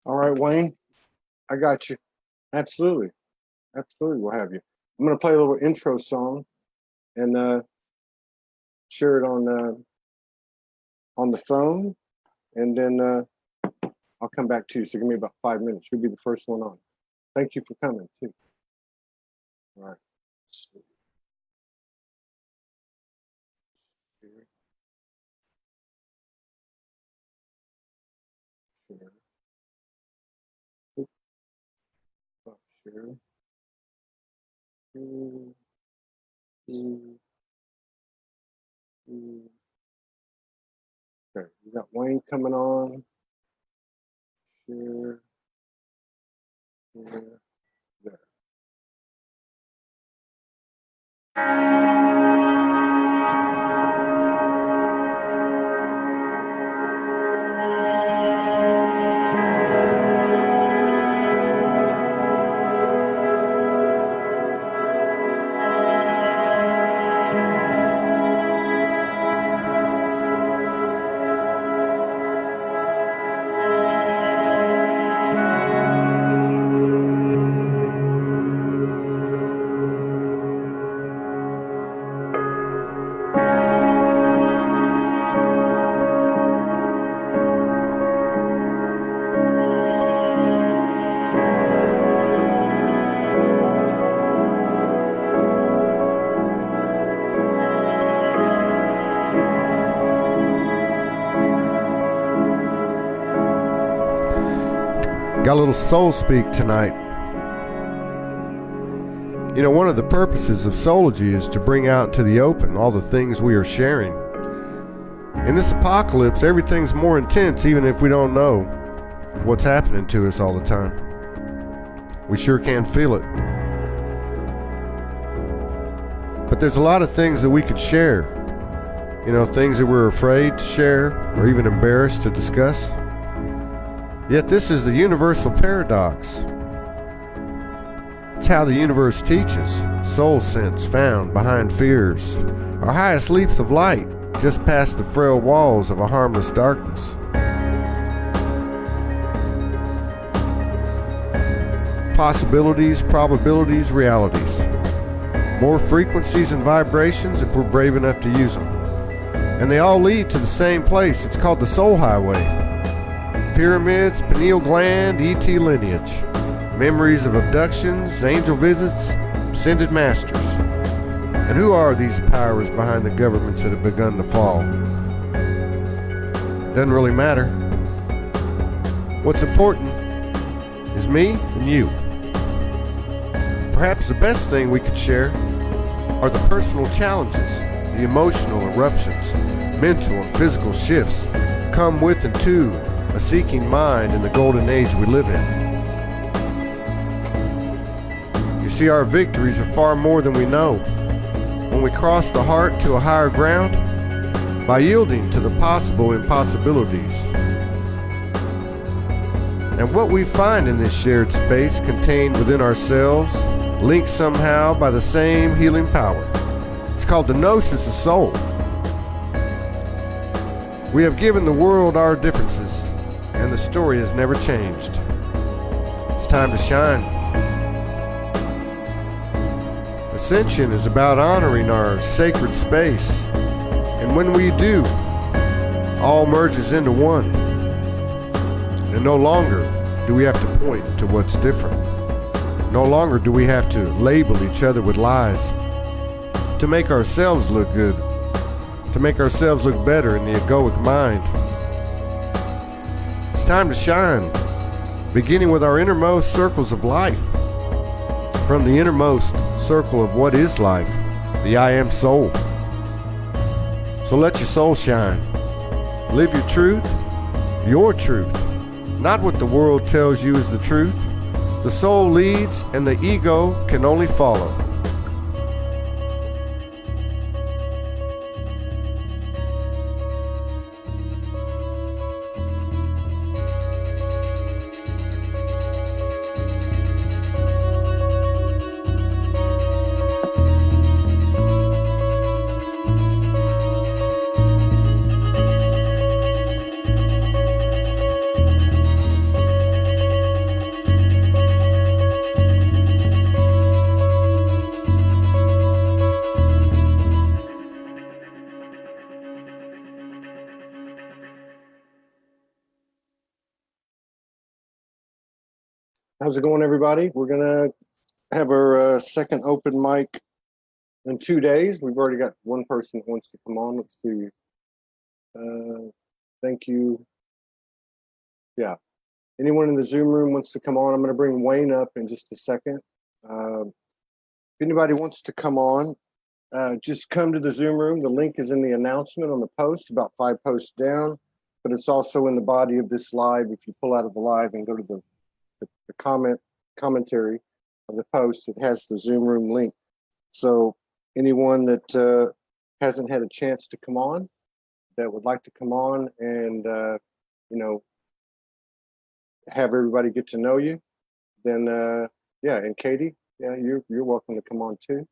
All right, Wayne, I got you. Absolutely. Absolutely, we'll have you. I'm going to play a little intro song and share it on the phone, and then I'll come back to you. So give me about 5 minutes. You'll be the first one on. Thank you for coming, too. All right. Share. Okay, we got Wayne coming on. Share. There. Got a little soul speak tonight. You know, one of the purposes of Soulogy is to bring out into the open all the things we are sharing. In this apocalypse, everything's more intense, even if we don't know what's happening to us all the time. We sure can feel it. But there's a lot of things that we could share. You know, things that we're afraid to share or even embarrassed to discuss. Yet this is the universal paradox. It's how the universe teaches. Soul sense found behind fears. Our highest leaps of light just past the frail walls of a harmless darkness. Possibilities, probabilities, realities. More frequencies and vibrations if we're brave enough to use them. And they all lead to the same place. It's called the Soul Highway. Pyramids, pineal gland, ET lineage, memories of abductions, angel visits, ascended masters. And who are these powers behind the governments that have begun to fall? Doesn't really matter. What's important is me and you. Perhaps the best thing we could share are the personal challenges, the emotional eruptions, mental and physical shifts come with and to a seeking mind in the golden age we live in. You see, our victories are far more than we know. When we cross the heart to a higher ground, by yielding to the possible impossibilities. And what we find in this shared space contained within ourselves, linked somehow by the same healing power. It's called the gnosis of soul. We have given the world our differences, and the story has never changed. It's time to shine. Ascension is about honoring our sacred space, and when we do, all merges into one. And no longer do we have to point to what's different. No longer do we have to label each other with lies to make ourselves look good, to make ourselves look better in the egoic mind. It's time to shine, beginning with our innermost circles of life. From the innermost circle of what is life, the I Am Soul. So let your soul shine. Live your truth, not what the world tells you is the truth. The soul leads and the ego can only follow. How's it going, everybody? We're going to have our second open mic in 2 days. We've already got one person that wants to come on. Let's see. Thank you. Yeah. Anyone in the Zoom room wants to come on? I'm going to bring Wayne up in just a second. If anybody wants to come on, just come to the Zoom room. The link is in the announcement on the post, about 5 posts down, but it's also in the body of this live. If you pull out of the live and go to the commentary of the post, it has the Zoom room link. So anyone that hasn't had a chance to come on, that would like to come on and have everybody get to know you, then and Katie, you're welcome to come on too.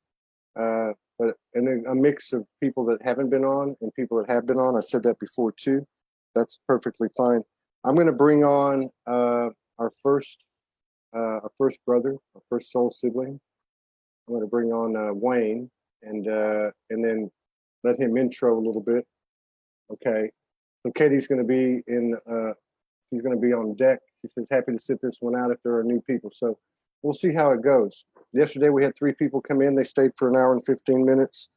But a mix of people that haven't been on and people that have been on. I said that before too. That's perfectly fine. I'm going to bring on our first brother, our first soul sibling. I'm going to bring on Wayne and then let him intro a little bit. Okay. So Katie's going to be she's going to be on deck. She says happy to sit this one out if there are new people. So we'll see how it goes. Yesterday we had 3 people come in. They stayed for 1 hour and 15 minutes.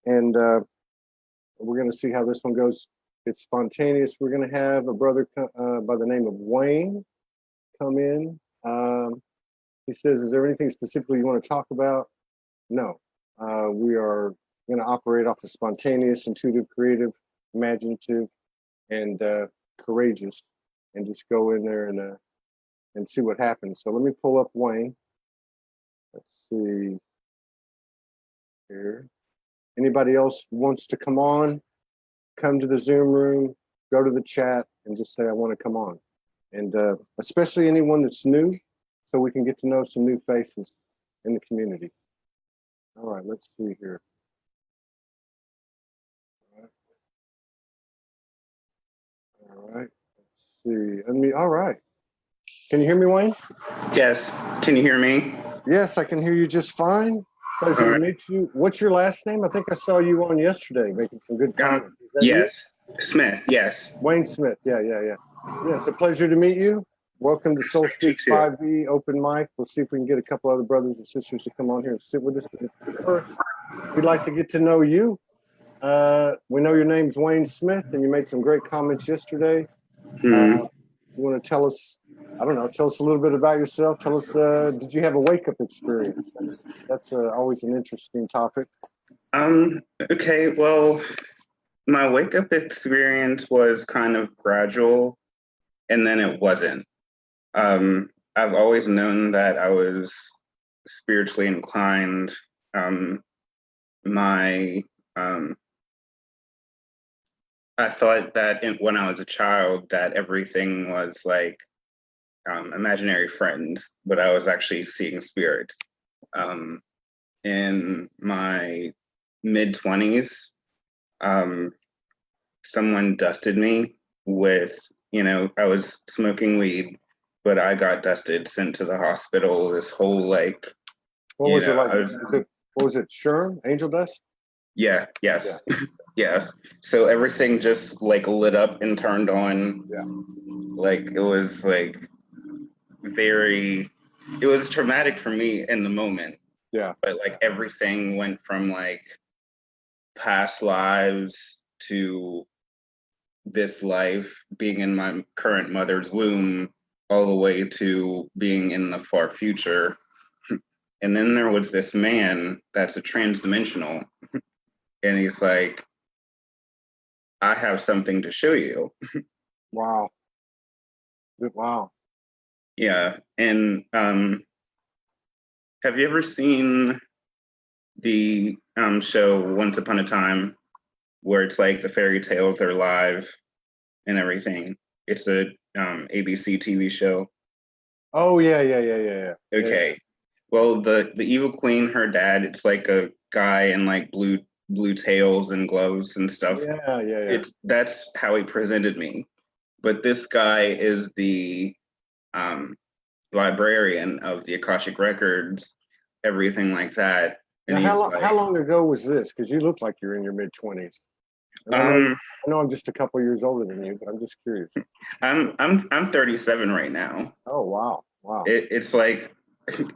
And we're going to see how this one goes. It's spontaneous. We're going to have a brother by the name of Wayne come in. He says, is there anything specifically you want to talk about? No. We are going to operate off of spontaneous, intuitive, creative, imaginative, and courageous, and just go in there and see what happens. So let me pull up Wayne. Let's see here. Anybody else wants to come on, come to the Zoom room, go to the chat, and just say, I want to come on. And especially anyone that's new, so we can get to know some new faces in the community. All right, let's see here. All right, let's see. All right. Can you hear me, Wayne? Yes. Can you hear me? Yes, I can hear you just fine. Pleasure to meet you. What's your last name? I think I saw you on yesterday making some good comments. Yes. You? Smith, yes. Wayne Smith, yeah. Yeah, it's a pleasure to meet you. Welcome to SOULSPEAKS 5B Open Mic. We'll see if we can get a couple other brothers and sisters to come on here and sit with us. But first, we'd like to get to know you. We know your name's Wayne Smith, and you made some great comments yesterday. You want to tell us, tell us a little bit about yourself. Tell us, did you have a wake-up experience? That's always an interesting topic. Okay, well, my wake-up experience was kind of gradual, and then it wasn't. I've always known that I was spiritually inclined. I thought that when I was a child that everything was like imaginary friends, but I was actually seeing spirits. In my mid-20s, someone dusted me with, I was smoking weed, but I got dusted, sent to the hospital, this whole like, what was it like? What was it, Sherm? Angel dust? Yeah, yes. Yeah. Yes. So everything just like lit up and turned on. Yeah. Like it was like it was traumatic for me in the moment. Yeah. But like everything went from like past lives to this life, being in my current mother's womb, all the way to being in the far future. And then there was this man that's a transdimensional. And he's like, I have something to show you. Wow. Wow. Yeah. And have you ever seen the show Once Upon a Time, where it's like the fairy tales are live and everything? It's a ABC TV show. Oh, yeah. Okay. Yeah. Well, the evil queen, her dad, it's like a guy in like blue tails and gloves and stuff. Yeah. That's how he presented me. But this guy is the librarian of the Akashic Records, everything like that. And now, how long ago was this? Because you look like you're in your mid-20s. I know I'm just a couple years older than you, but I'm just curious. I'm 37 right now. Oh, wow. Wow. It's like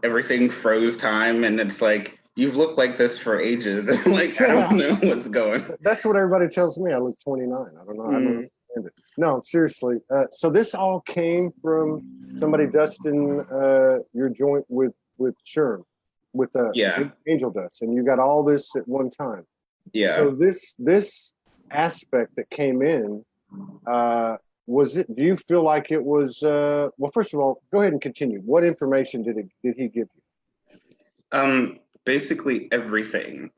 everything froze time, and it's like, you've looked like this for ages. Like, I don't know what's going. That's what everybody tells me. I look 29. I don't know. I don't understand it. No, seriously. So this all came from somebody dusting your joint with Sherm, with angel dust, and you got all this at one time. Yeah. So this aspect that came in, was it? Do you feel like it was? Well, first of all, go ahead and continue. What information did he give you? Basically everything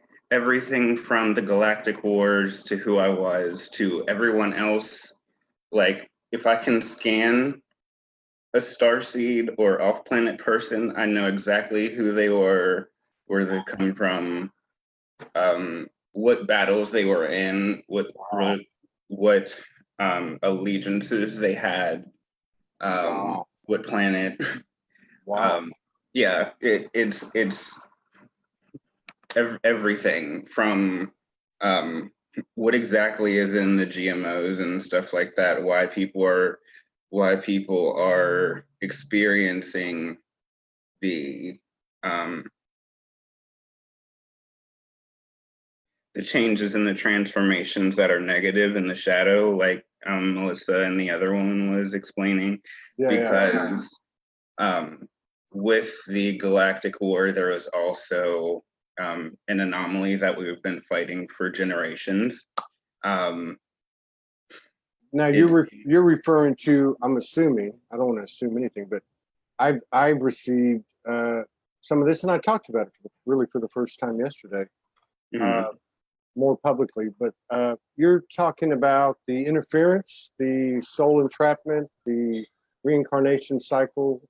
from the Galactic Wars to who I was to everyone else. Like, if I can scan a starseed or off-planet person, I know exactly who they were, where they come from, what battles they were in, what allegiances they had, what planet. Wow. Yeah, it's everything from what exactly is in the GMOs and stuff like that, why people are experiencing the changes and the transformations that are negative in the shadow, like Melissa and the other woman was explaining. Because with the Galactic War, there was also an anomaly that we've been fighting for generations. Now you're referring to, I'm assuming, I don't want to assume anything, but I've received some of this, and I talked about it really for the first time yesterday, more publicly. But you're talking about the interference, the soul entrapment, the reincarnation cycle,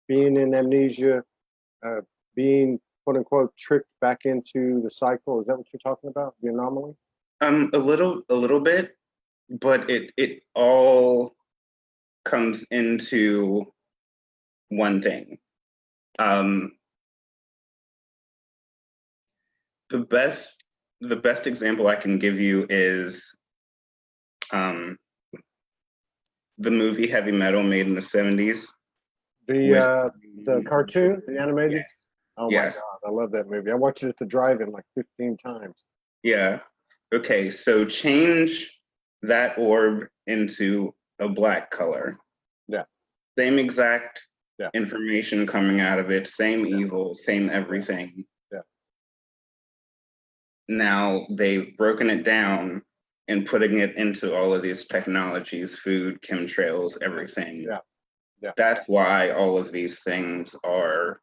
being in amnesia, being quote unquote tricked back into the cycle. Is that what you're talking about? The anomaly? A little bit, but it all comes into one thing. The best example I can give you is the movie Heavy Metal, made in the 70s. The cartoon, the animated? Yeah. Oh my God, I love that movie. I watched it at the drive-in like 15 times. Yeah. Okay, so change that orb into a black color. Yeah. Same exact information coming out of it, same evil, same everything. Yeah. Now they've broken it down and putting it into all of these technologies, food, chemtrails, everything. Yeah. Yeah. That's why all of these things are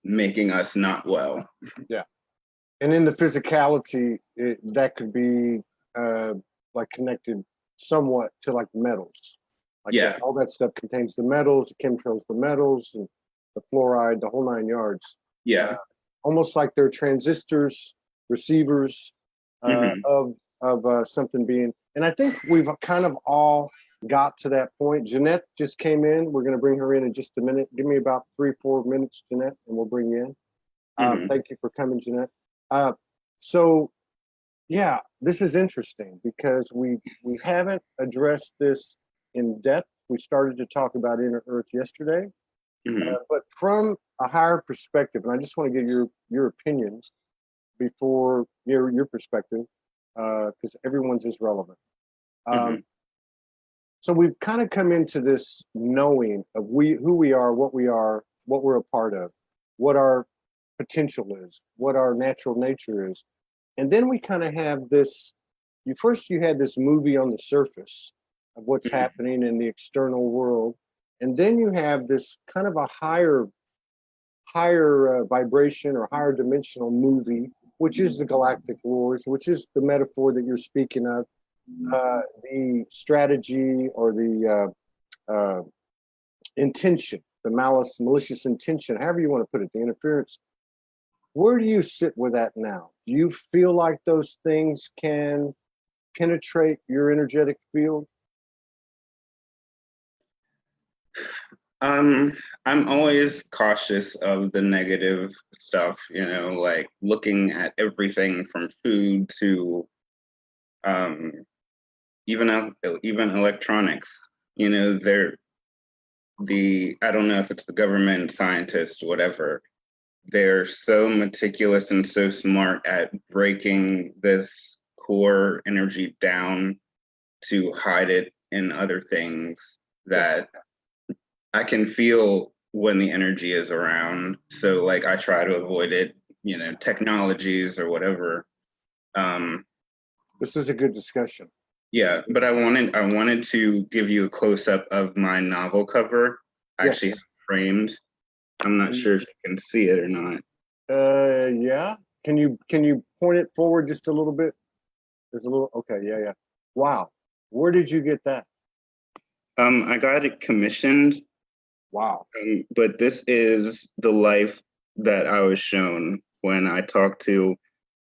making us not well. Yeah. And in the physicality, that could be like connected somewhat to like metals. Like all that stuff contains the metals, the chemtrails, the metals, and the fluoride, the whole 9 yards. Yeah. Almost like they're transistors, receivers of something being. And I think we've kind of all got to that point. Jeanette just came in. We're going to bring her in just a minute. Give me about 3-4 minutes, Jeanette, and we'll bring you in. Thank you for coming, Jeanette. So, yeah, this is interesting because we haven't addressed this in depth. We started to talk about inner Earth yesterday, but from a higher perspective, and I just want to get your opinions before your perspective, because everyone's is relevant. So we've kind of come into this knowing of who we are, what we're a part of, what our potential is, what our natural nature is. And then we kind of have this, you had this movie on the surface of what's happening in the external world. And then you have this kind of a higher vibration or higher dimensional movie, which is the Galactic Wars, which is the metaphor that you're speaking of, the strategy or the intention, the malicious intention, however you want to put it, the interference. Where do you sit with that now? Do you feel like those things can penetrate your energetic field? I'm always cautious of the negative stuff, like looking at everything from food to even electronics. I don't know if it's the government, scientists, whatever, they're so meticulous and so smart at breaking this core energy down to hide it in other things that I can feel when the energy is around. So like I try to avoid it, technologies or whatever. This is a good discussion. Yeah, but I wanted to give you a close up of my novel cover. I actually have it framed. I'm not sure if you can see it or not. Yeah. Can you point it forward just a little bit? There's a little. Okay. Yeah. Wow. Where did you get that? I got it commissioned. Wow. But this is the life that I was shown when I talked to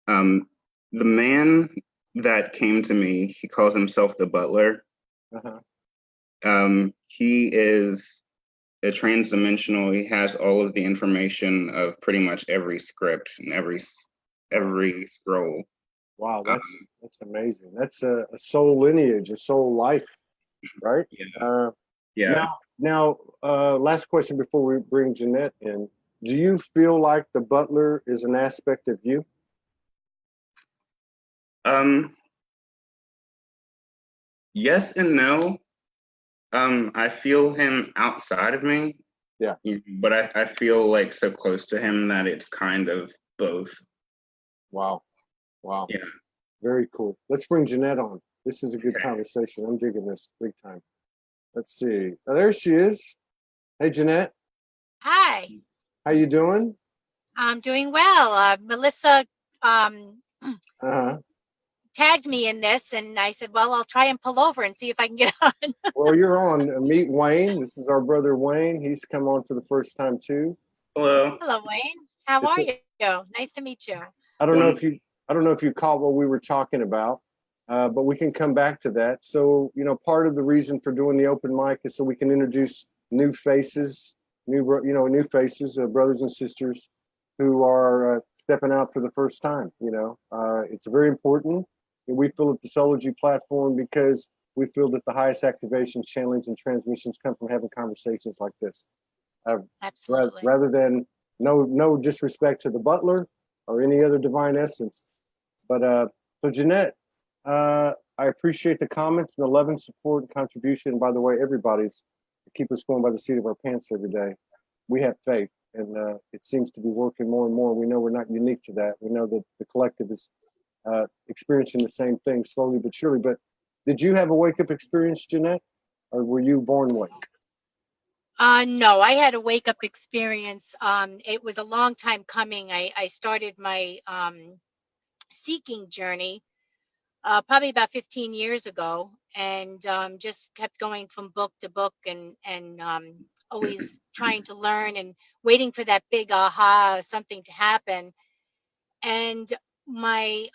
the man that came to me. He calls himself the butler. He is a transdimensional. He has all of the information of pretty much every script and every scroll. Wow, that's amazing. That's a soul lineage, a soul life, right? Yeah. Now, last question before we bring Jeanette in. Do you feel like the butler is an aspect of you? Yes and no. I feel him outside of me. Yeah. But I feel like so close to him that it's kind of both. Wow. Yeah. Very cool. Let's bring Jeanette on. This is a good conversation. I'm digging this big time. Let's see. Oh, there she is. Hey, Jeanette. Hi. How you doing? I'm doing well. Melissa tagged me in this, and I said, well, I'll try and pull over and see if I can get on. Well, you're on. Meet Wayne. This is our brother Wayne. He's come on for the first time too. Hello. Hello, Wayne. How are you? Nice to meet you. I don't know if you caught what we were talking about, but we can come back to that. So, part of the reason for doing the open mic is so we can introduce new faces, brothers and sisters who are stepping out for the first time. It's very important. And we feel at the Soulogy platform because we feel that the highest activations, channelings, and transmissions come from having conversations like this. Absolutely. Rather than no disrespect to the butler or any other divine essence. But so Jeanette, I appreciate the comments and the love and support and contribution. And by the way, everybody's to keep us going by the seat of our pants every day. We have faith, and it seems to be working more and more. We know we're not unique to that. We know that the collective is experiencing the same thing slowly but surely. But did you have a wake-up experience, Jeanette, or were you born awake? No, I had a wake-up experience. It was a long time coming. I started my seeking journey probably about 15 years ago, and just kept going from book to book and always trying to learn and waiting for that big aha, something to happen. And my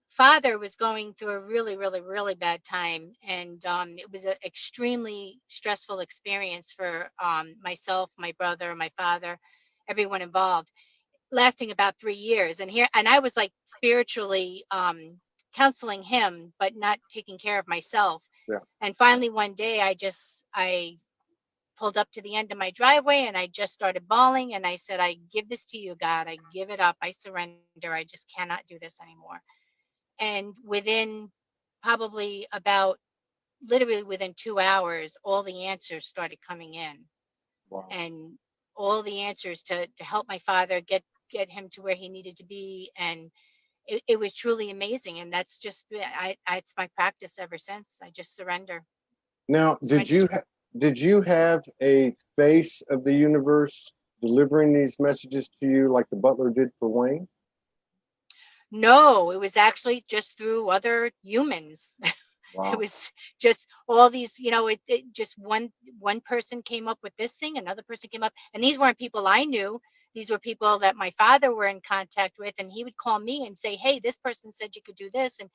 father was going through a really, really, really bad time, and it was an extremely stressful experience for myself, my brother, my father, everyone involved, lasting about 3 years. And I was like spiritually counseling him, but not taking care of myself. Yeah. And finally one day I pulled up to the end of my driveway and I just started bawling, and I said, I give this to you, God. I give it up. I surrender. I just cannot do this anymore. And within probably literally within 2 hours, all the answers started coming in. Wow. And all the answers to help my father get him to where he needed to be. And it was truly amazing. And that's just, it's my practice ever since. I just surrender. Now, did you have a face of the universe delivering these messages to you like the butler did for Wayne? No, it was actually just through other humans. Wow. It was just all these, it just one person came up with this thing, another person came up, and these weren't people I knew. These were people that my father were in contact with, and he would call me and say, hey, this person said you could do this. And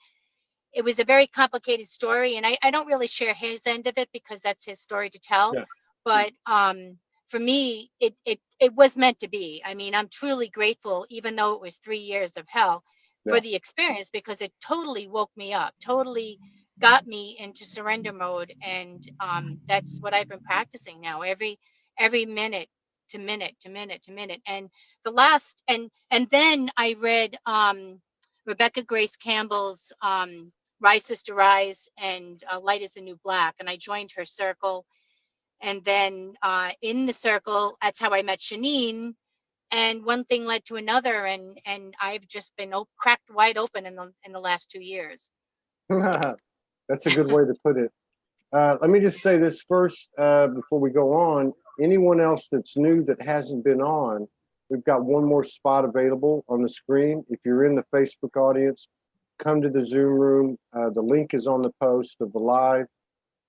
it was a very complicated story, and I don't really share his end of it because that's his story to tell. Yeah. But for me, it was meant to be. I mean, I'm truly grateful, even though it was 3 years of hell, for the experience, because it totally woke me up, totally got me into surrender mode, and that's what I've been practicing now, every minute to minute to minute to minute. And the last and then I read Rebecca Grace Campbell's Rise Sister Rise and Light is the New Black, and I joined her circle. And then in the circle, that's how I met Shanine. And one thing led to another, and I've just been cracked wide open in the last 2 years. That's a good way to put it. Let me just say this first before we go on. Anyone else that's new that hasn't been on, we've got one more spot available on the screen. If you're in the Facebook audience, come to the Zoom room. The link is on the post of the live.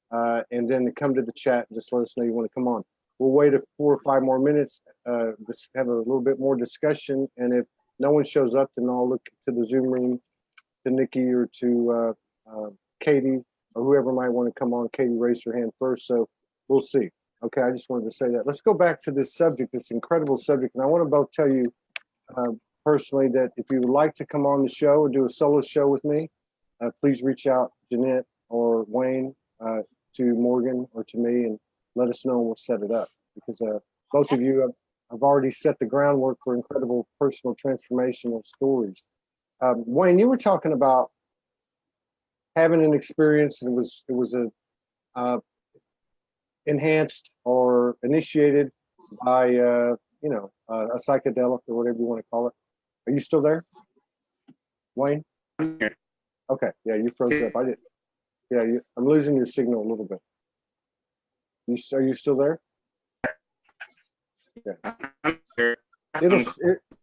And then come to the chat and just let us know you want to come on. We'll wait 4 or 5 more minutes, just have a little bit more discussion. And if no one shows up, then I'll look to the Zoom room, to Nikki or to Katie or whoever might want to come on. Katie raised her hand first, so we'll see. Okay, I just wanted to say that. Let's go back to this subject, this incredible subject. And I want to both tell you personally that if you would like to come on the show or do a solo show with me, please reach out, Jeanette or Wayne, to Morgan or to me, and let us know, and we'll set it up, because both of you have already set the groundwork for incredible personal transformational stories. Wayne, you were talking about having an experience, and it was a enhanced or initiated by a psychedelic or whatever you want to call it. Are you still there, Wayne? Okay, yeah, you froze up. I did. Yeah, I'm losing your signal a little bit. Are you still there? Yeah.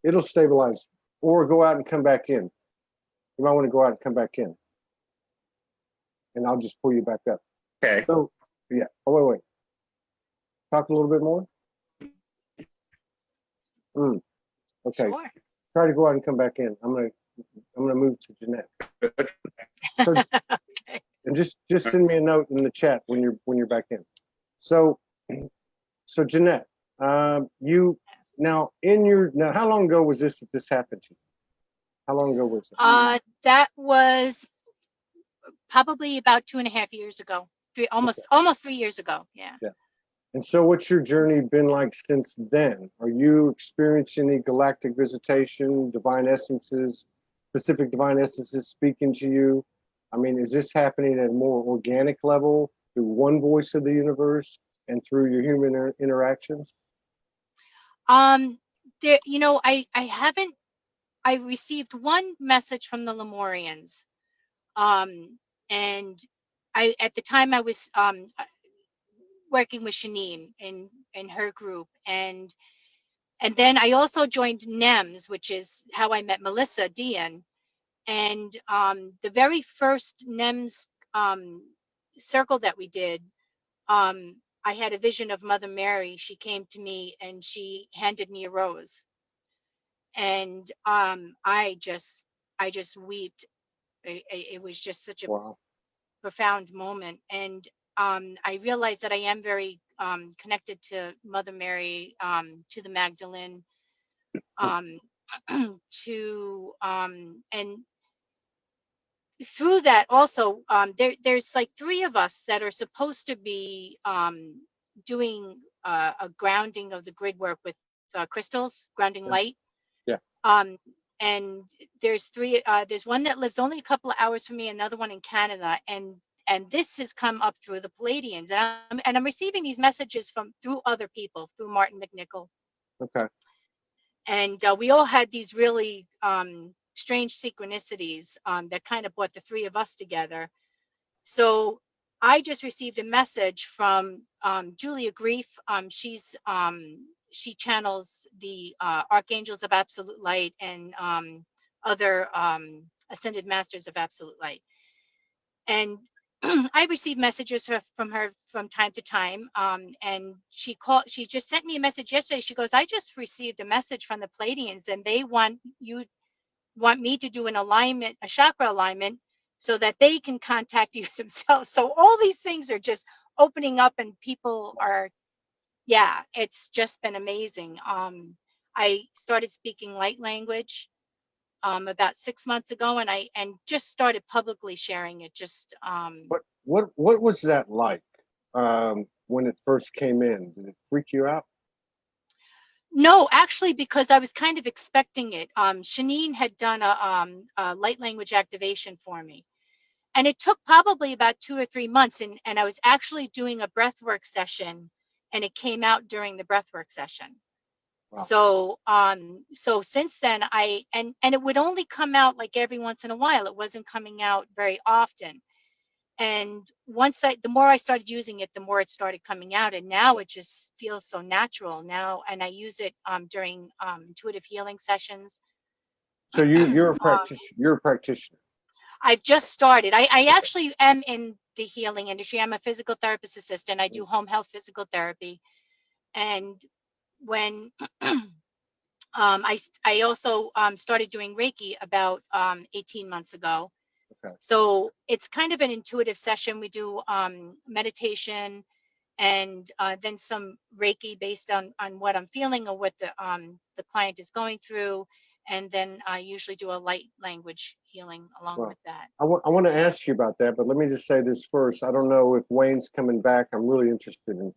It'll stabilize, or go out and come back in. You might want to go out and come back in, and I'll just pull you back up. Okay. So, yeah. Oh, wait. Talk a little bit more. Okay. Sure. Try to go out and come back in. I'm gonna move to Jeanette. So, Okay. and just send me a note in the chat when you're back in. So Jeanette, you now how long ago was this that this happened to you? How long ago was it? That was probably about 2.5 years ago. Almost 3 years ago. Yeah. Yeah. And so what's your journey been like since then? Are you experiencing any galactic visitation, divine essences, specific divine essences speaking to you? I mean, is this happening at a more organic level through one voice of the universe and through your human interactions? There, I received one message from the Lemurians. And at the time I was working with Shanine in her group, and then I also joined NEMS, which is how I met Melissa Dian. And the very first NEMS circle that we did, I had a vision of Mother Mary. She came to me and she handed me a rose, and I just wept. It was just such a Wow. profound moment. And I realized that I am very connected to Mother Mary, to the Magdalene, and through that also, there's like 3 of us that are supposed to be doing a grounding of the grid work with crystals, grounding light. Yeah. And there's 3. There's one that lives only a couple of hours from me, another one in Canada, and this has come up through the Palladians, and I'm receiving these messages through other people, through Martin McNichol. Okay. And we all had these really strange synchronicities that kind of brought the 3 of us together. So I just received a message from Julia Grief. She channels the archangels of absolute light and other ascended masters of absolute light. And I receive messages from her from time to time. And she just sent me a message yesterday. She goes, I just received a message from the Palladians, and they want me to do an alignment, a chakra alignment, so that they can contact you themselves. So all these things are just opening up, and people are, yeah, it's just been amazing. I started speaking light language. about 6 months ago, and I just started publicly sharing it. Just What was that like when it first came in? Did it freak you out? No, actually, because I was kind of expecting it. Shanine had done a light language activation for me, and it took probably about 2 or 3 months, and I was actually doing a breathwork session, and it came out during the breathwork session. Wow. So since then and it would only come out like every once in a while. It wasn't coming out very often. And the more I started using it, the more it started coming out. And now it just feels so natural now. And I use it during intuitive healing sessions. So you're a um, practitioner. You're a practitioner. I've just started. I actually am in the healing industry. I'm a physical therapist assistant. I do home health physical therapy. And when I also started doing Reiki about 18 months ago. Okay. So it's kind of an intuitive session. We do meditation and then some Reiki based on what I'm feeling or what the client is going through. And then I usually do a light language healing along Well, with that. I want to ask you about that, but let me just say this first. I don't know if Wayne's coming back. I'm really interested in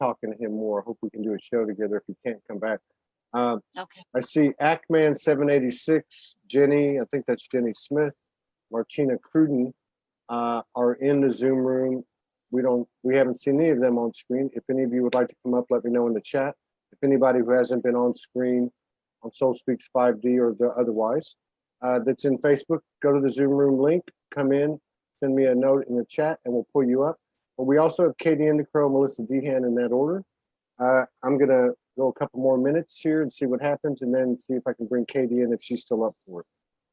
talking to him more. I hope we can do a show together if he can't come back. Okay. I see Ackman 786, Jenny, I think that's Jenny Smith, Martina Cruden are in the Zoom room. We haven't seen any of them on screen. If any of you would like to come up, let me know in the chat. If anybody who hasn't been on screen on SoulSpeaks 5D or otherwise, that's in Facebook, go to the Zoom room link, come in, send me a note in the chat, and we'll pull you up. But we also have Katie Endicrow, Melissa Dehan in that order. I'm going to go a couple more minutes here and see what happens, and then see if I can bring Katie in if she's still up for it.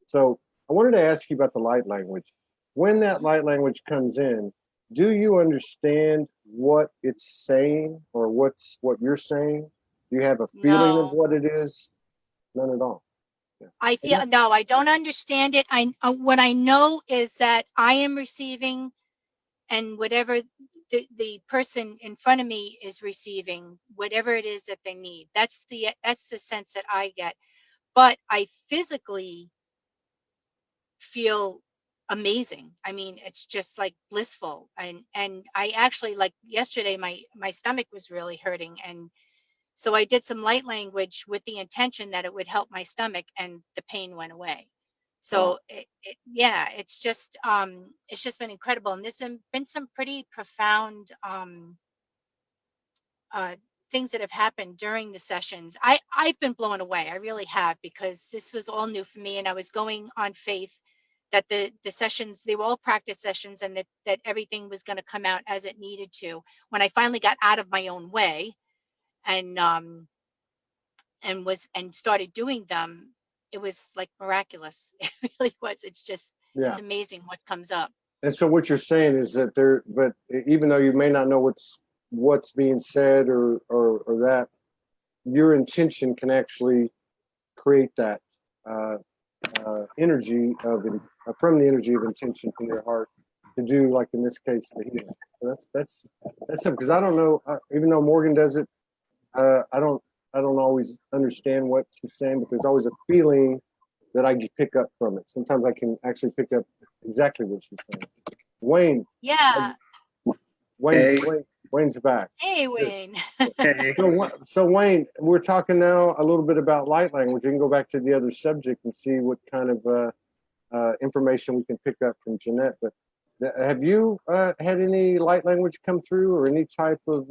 So I wanted to ask you about the light language. When that light language comes in, do you understand what it's saying or what you're saying? Do you have a feeling of No, what it is? None at all. Yeah. I feel no. I don't understand it. What I know is that I am receiving, and whatever the person in front of me is receiving, whatever it is that they need. That's the sense that I get. But I physically feel amazing. I mean, it's just like blissful. And I actually, like yesterday, my stomach was really hurting, and so I did some light language with the intention that it would help my stomach, and the pain went away. Wow. So it's just been incredible. And there's been some pretty profound things that have happened during the sessions. I've been blown away. I really have, because this was all new for me, and I was going on faith that the sessions, they were all practice sessions, and that everything was going to come out as it needed to. When I finally got out of my own way and started doing them, it was like miraculous. It really was. It's amazing what comes up. And so what you're saying is that but even though you may not know what's being said or that, your intention can actually create that energy from the energy of intention from your heart to do, like in this case, the healing. So that's something, because I don't know, even though Morgan does it, I don't always understand what she's saying, but there's always a feeling that I pick up from it. Sometimes I can actually pick up exactly what she's saying. Wayne. Yeah. Wayne's back. Hey, Wayne. Hey. So Wayne, we're talking now a little bit about light language. We can go back to the other subject and see what kind of information we can pick up from Jeanette. But have you had any light language come through, or any type of,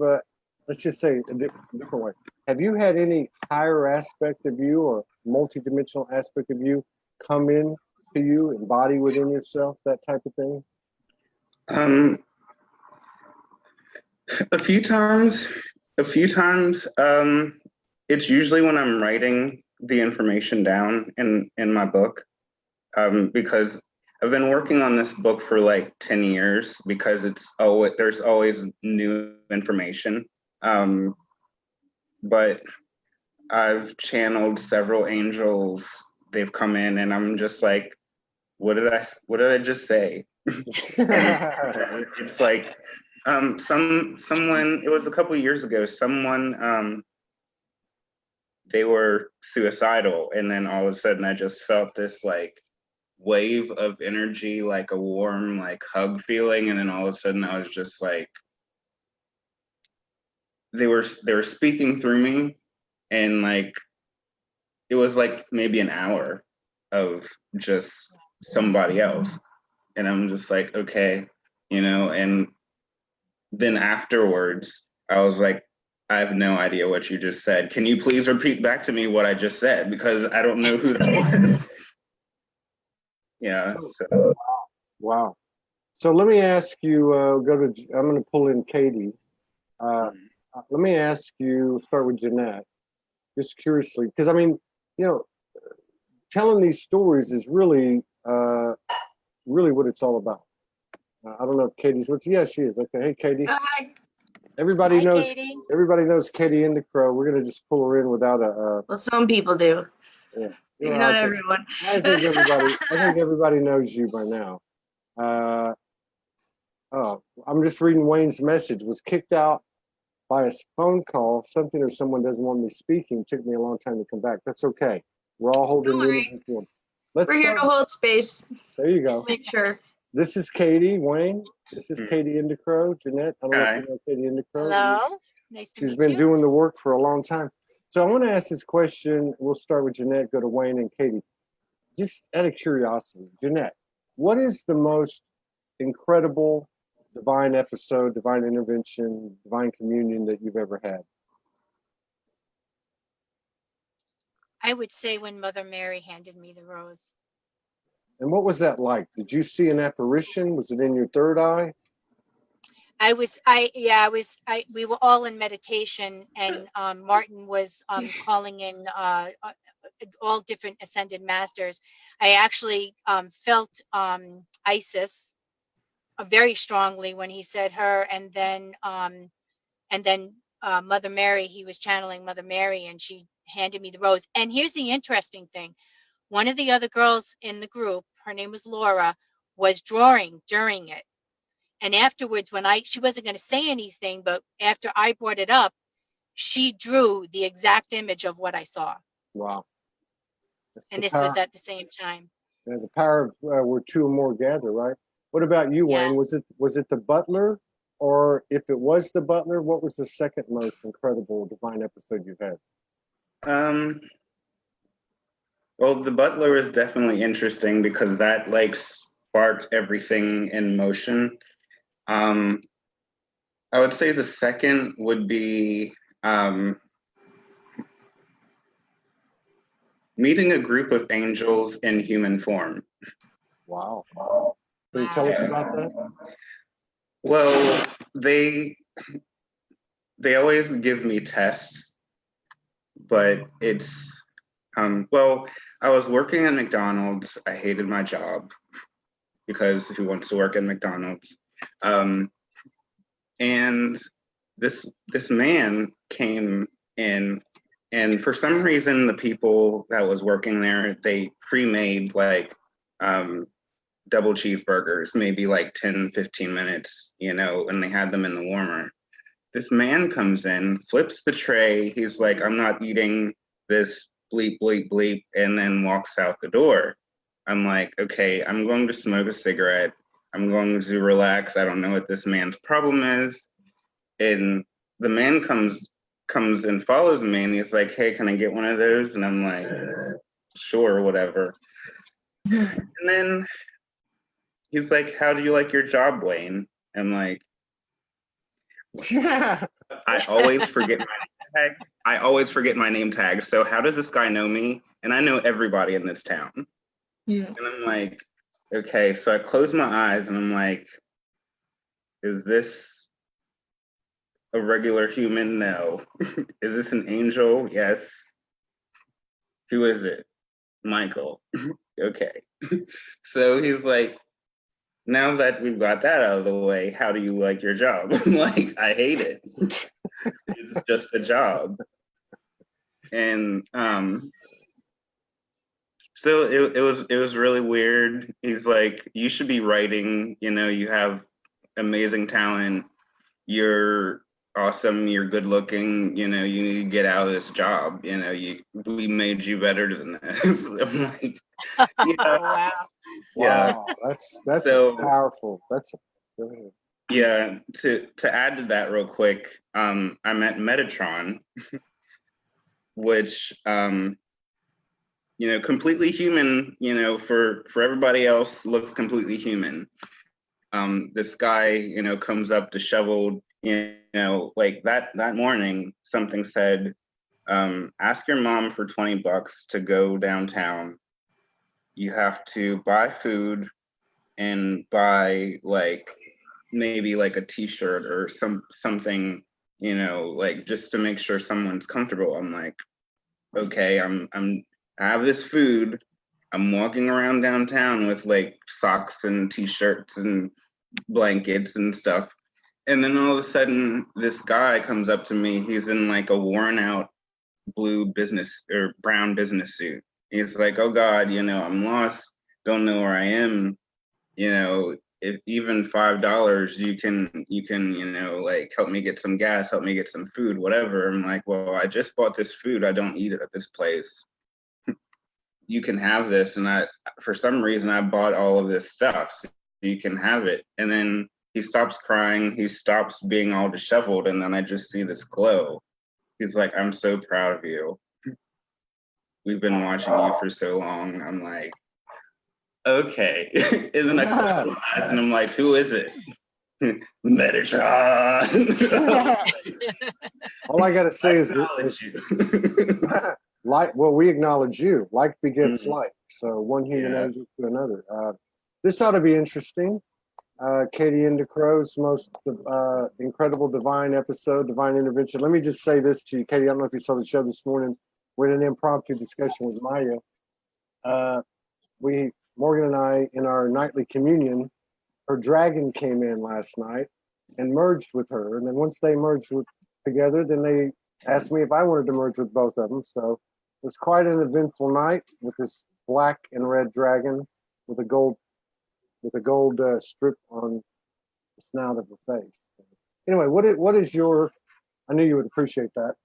let's just say a different way. Have you had any higher aspect of you or multidimensional aspect of you come in to you, embody within yourself, that type of thing? A few times. It's usually when I'm writing the information down in my book, because I've been working on this book for like 10 years, because there's always new information. But I've channeled several angels. They've come in, and I'm just like, what did I just say? And it's like, someone, it was a couple of years ago, someone they were suicidal. And then all of a sudden I just felt this like wave of energy, like a warm like hug feeling. And then all of a sudden I was just like, they were speaking through me, and like it was like maybe an hour of just somebody else. And I'm just like, okay, and then afterwards I was like, I have no idea what you just said. Can you please repeat back to me what I just said? Because I don't know who that was. Yeah. So. Wow. So let me ask you, I'm going to pull in Katie. Let me ask you, start with Jeanette, just curiously, because I mean, telling these stories is really what it's all about. I don't know if Katie's with you. Yeah, she is. Okay. Hey, Katie. Hi. Everybody Hi, knows. Katie. Everybody knows Katie in the Crow. We're gonna just pull her in without a. Well, some people do. Yeah. Maybe not everyone. I think everybody knows you by now. I'm just reading Wayne's message. Was kicked out by a phone call. Something or someone doesn't want me speaking. Took me a long time to come back. That's okay. We're all holding Don't worry. meetings for. Let's We're here to hold space. There you go. Make sure. This is Katie, Wayne. This is Katie Indicrow. Jeanette, I don't know if you know Katie Indicrow. Hello. Nice to meet you. She's been doing the work for a long time. So I want to ask this question. We'll start with Jeanette, go to Wayne and Katie. Just out of curiosity, Jeanette, what is the most incredible divine episode, divine intervention, divine communion that you've ever had? I would say when Mother Mary handed me the rose. And what was that like? Did you see an apparition? Was it in your third eye? We were all in meditation, and Martin was calling in all different ascended masters. I actually felt Isis very strongly when he said her, and then Mother Mary. He was channeling Mother Mary, and she handed me the rose. And here's the interesting thing: one of the other girls in the group, her name was Laura, was drawing during it. And afterwards, she wasn't going to say anything, but after I brought it up, she drew the exact image of what I saw. Wow. And this was at the same time. Yeah, the power of where two or more gather, right? What about you, Wayne? Was it the butler? Or if it was the butler, what was the second most incredible divine episode you've had? Well, the butler is definitely interesting because that like sparked everything in motion. I would say the second would be meeting a group of angels in human form. Wow. Can you tell us about that? Well, they always give me tests, but it's well, I was working at McDonald's. I hated my job because who wants to work at McDonald's? And this man came in, and for some reason, the people that was working there, they pre-made like double cheeseburgers, maybe like 10, 15 minutes, and they had them in the warmer. This man comes in, flips the tray. He's like, I'm not eating this, bleep, bleep, bleep, and then walks out the door. I'm like, okay, I'm going to smoke a cigarette. I'm going to relax. I don't know what this man's problem is. And the man comes and follows me, and he's like, hey, can I get one of those? And I'm like, sure, whatever. And then he's like, how do you like your job, Wayne? I'm like, I always forget my name tag. My name tag. So how does this guy know me? And I know everybody in this town. Yeah. And I'm like, okay. So I close my eyes and I'm like, is this a regular human? No. Is this an angel? Yes. Who is it? Michael. Okay. So he's like, now that we've got that out of the way, how do you like your job? I'm like, I hate it. It's just a job. And so it was really weird. He's like, you should be writing, you have amazing talent. You're awesome, you're good looking, you know, you need to get out of this job, you know, we made you better than this. I'm like, yeah, Wow. yeah. Wow, that's So powerful. Go ahead. yeah, to add to that real quick, I'm at Metatron, which you know, completely human, you know, for everybody else looks completely human. This guy, you know, comes up disheveled, you know, like that morning, something said, ask your mom for $20 to go downtown. You have to buy food and buy like maybe like a t-shirt or something, you know, like just to make sure someone's comfortable. I'm like, okay, I have this food. I'm walking around downtown with like socks and t-shirts and blankets and stuff. And then all of a sudden, this guy comes up to me. He's in like a worn out blue business or brown business suit. He's like, oh God, you know, I'm lost. Don't know where I am. You know, if even $5, you can, you know, like help me get some gas, help me get some food, whatever. I'm like, well, I just bought this food. I don't eat it at this place. You can have this. And for some reason, I bought all of this stuff. So you can have it. And then he stops crying. He stops being all disheveled. And then I just see this glow. He's like, I'm so proud of you. We've been watching you for so long. I'm like, okay. And then I close my eyes and I'm like, who is it? Metatron. All I gotta say is like, well, we acknowledge you. Like begets like. So one human energy to another. This ought to be interesting. Katie Indicrow's most incredible divine episode, divine intervention. Let me just say this to you, Katie. I don't know if you saw the show this morning. We had an impromptu discussion with Maya. Morgan and I, in our nightly communion, her dragon came in last night and merged with her. And then once they merged together, then they asked me if I wanted to merge with both of them. So it was quite an eventful night with this black and red dragon with a gold strip on the snout of her face. Anyway, what is your? I knew you would appreciate that.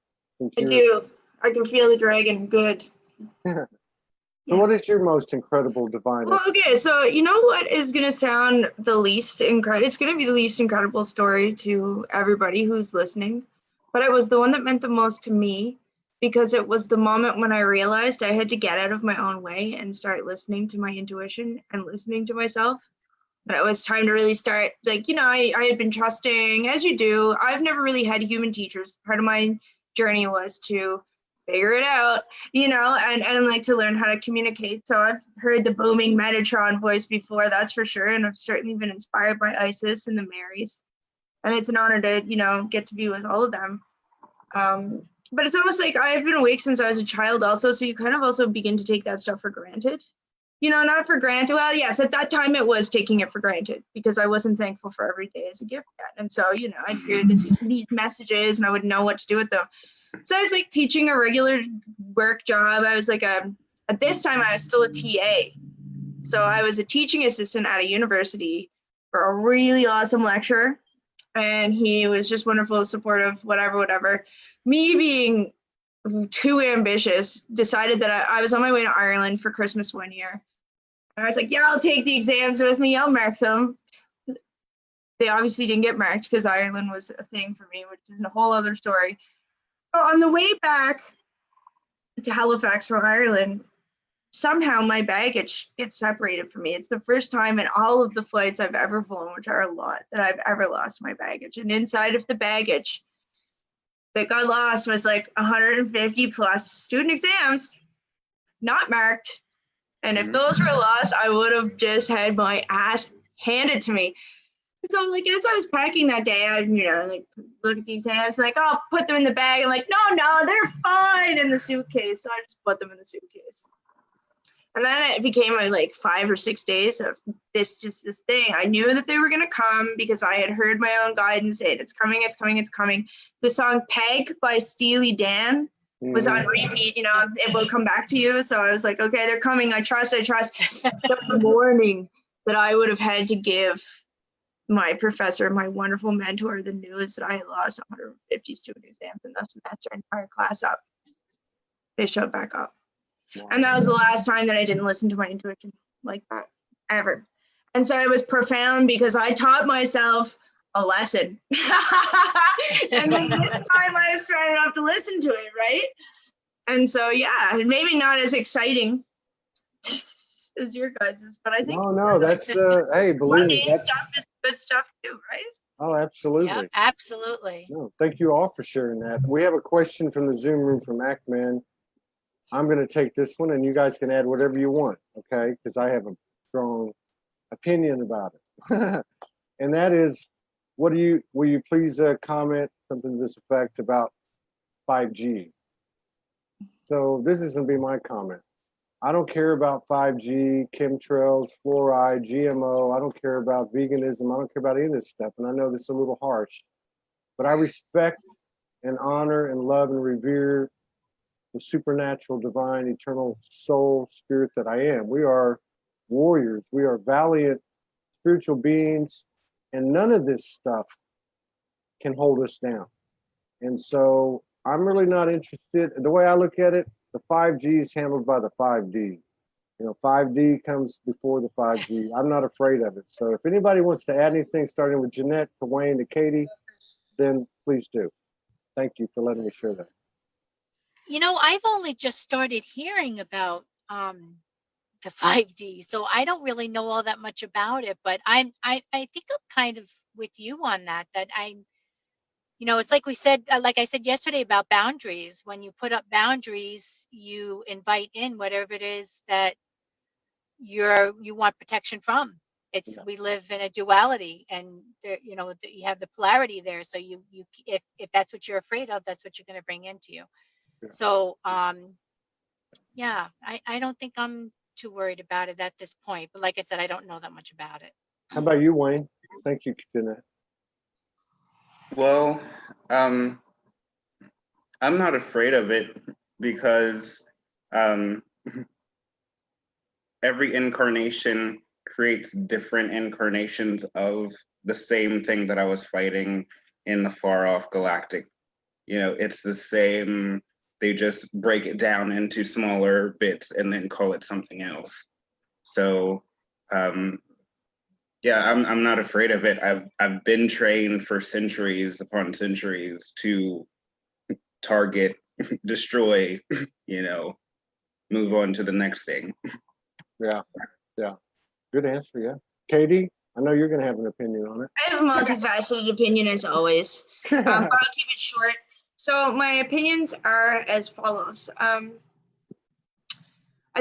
I do. I can feel the dragon. Good. So what is your most incredible divine? Well, okay, so you know what is going to sound the least incredible? It's going to be the least incredible story to everybody who's listening, but it was the one that meant the most to me because it was the moment when I realized I had to get out of my own way and start listening to my intuition and listening to myself. That it was time to really start, like, you know, I had been trusting, as you do. I've never really had human teachers. Part of my journey was to figure it out, you know, and like to learn how to communicate. So I've heard the booming Metatron voice before, that's for sure. And I've certainly been inspired by Isis and the Marys. And it's an honor to, you know, get to be with all of them. But it's almost like I've been awake since I was a child also. So you kind of also begin to take that stuff for granted. You know, not for granted. Well, yes, at that time it was taking it for granted because I wasn't thankful for every day as a gift yet. And so, you know, I'd hear these messages and I wouldn't know what to do with them. So I was like teaching a regular work job. I was like at this time I was still a TA. So I was a teaching assistant at a university for a really awesome lecturer. And he was just wonderful, supportive, whatever. Me being too ambitious, decided that I was on my way to Ireland for Christmas one year. And I was like, yeah, I'll take the exams with me. I'll mark them. They obviously didn't get marked because Ireland was a thing for me, which is a whole other story. On the way back to Halifax from Ireland, somehow my baggage gets separated from me. It's the first time in all of the flights I've ever flown, which are a lot, that I've ever lost my baggage. And inside of the baggage that got lost was like 150 plus student exams, not marked. And if those were lost, I would have just had my ass handed to me. So like as I was packing that day, I, you know, like look at the exams, like, oh, put them in the bag. I'm like, no, they're fine in the suitcase. So I just put them in the suitcase. And then it became like 5 or 6 days of this thing. I knew that they were gonna come because I had heard my own guidance say it's coming. The song Peg by Steely Dan was on repeat, you know, it will come back to you. So I was like, okay, they're coming. I trust. The warning that I would have had to give my professor, my wonderful mentor, the news that I had lost 150 student exams in the semester, entire class up. They showed back up. And that was the last time that I didn't listen to my intuition like that, ever. And so it was profound because I taught myself a lesson. And then this time I was trying not to listen to it, right? And so, yeah, maybe not as exciting as your guys's, but I think no, that's hey, believe me, that's stuff is good stuff too, right? oh, absolutely. Yeah, absolutely. No, thank you all for sharing that. We have a question from the Zoom room from Actman. I'm going to take this one, and you guys can add whatever you want, okay? Because I have a strong opinion about it. And that is, will you please comment something to this effect about 5G? So this is going to be my comment. I don't care about 5G, chemtrails, fluoride, GMO. I don't care about veganism. I don't care about any of this stuff. And I know this is a little harsh, but I respect and honor and love and revere the supernatural, divine, eternal soul spirit that I am. We are warriors. We are valiant spiritual beings, and none of this stuff can hold us down. And so I'm really not interested. The way I look at it, the 5G is handled by the 5D. You know, 5D comes before the 5G. I'm not afraid of it. So if anybody wants to add anything, starting with Jeanette, to Wayne, to Katie, then please do. Thank you for letting me share that. You know, I've only just started hearing about the 5D, so I don't really know all that much about it. But I think I'm kind of with you on that. That I'm, you know, it's like we said, like I said yesterday about boundaries. When you put up boundaries, you invite in whatever it is that you want protection from. It's we live in a duality, and there, you know, you have the polarity there. So you if that's what you're afraid of, that's what you're going to bring into you. Yeah. So yeah, I don't think I'm too worried about it at this point. But like I said, I don't know that much about it. How about you, Wayne? Thank you, Jeanette. Well, I'm not afraid of it because every incarnation creates different incarnations of the same thing that I was fighting in the far off galactic. You know, it's the same, they just break it down into smaller bits and then call it something else. So yeah, I'm not afraid of it. I've been trained for centuries upon centuries to target, destroy, you know, move on to the next thing. Yeah, yeah. Good answer, yeah. Katie, I know you're going to have an opinion on it. I have a multifaceted opinion as always, but I'll keep it short. So my opinions are as follows. I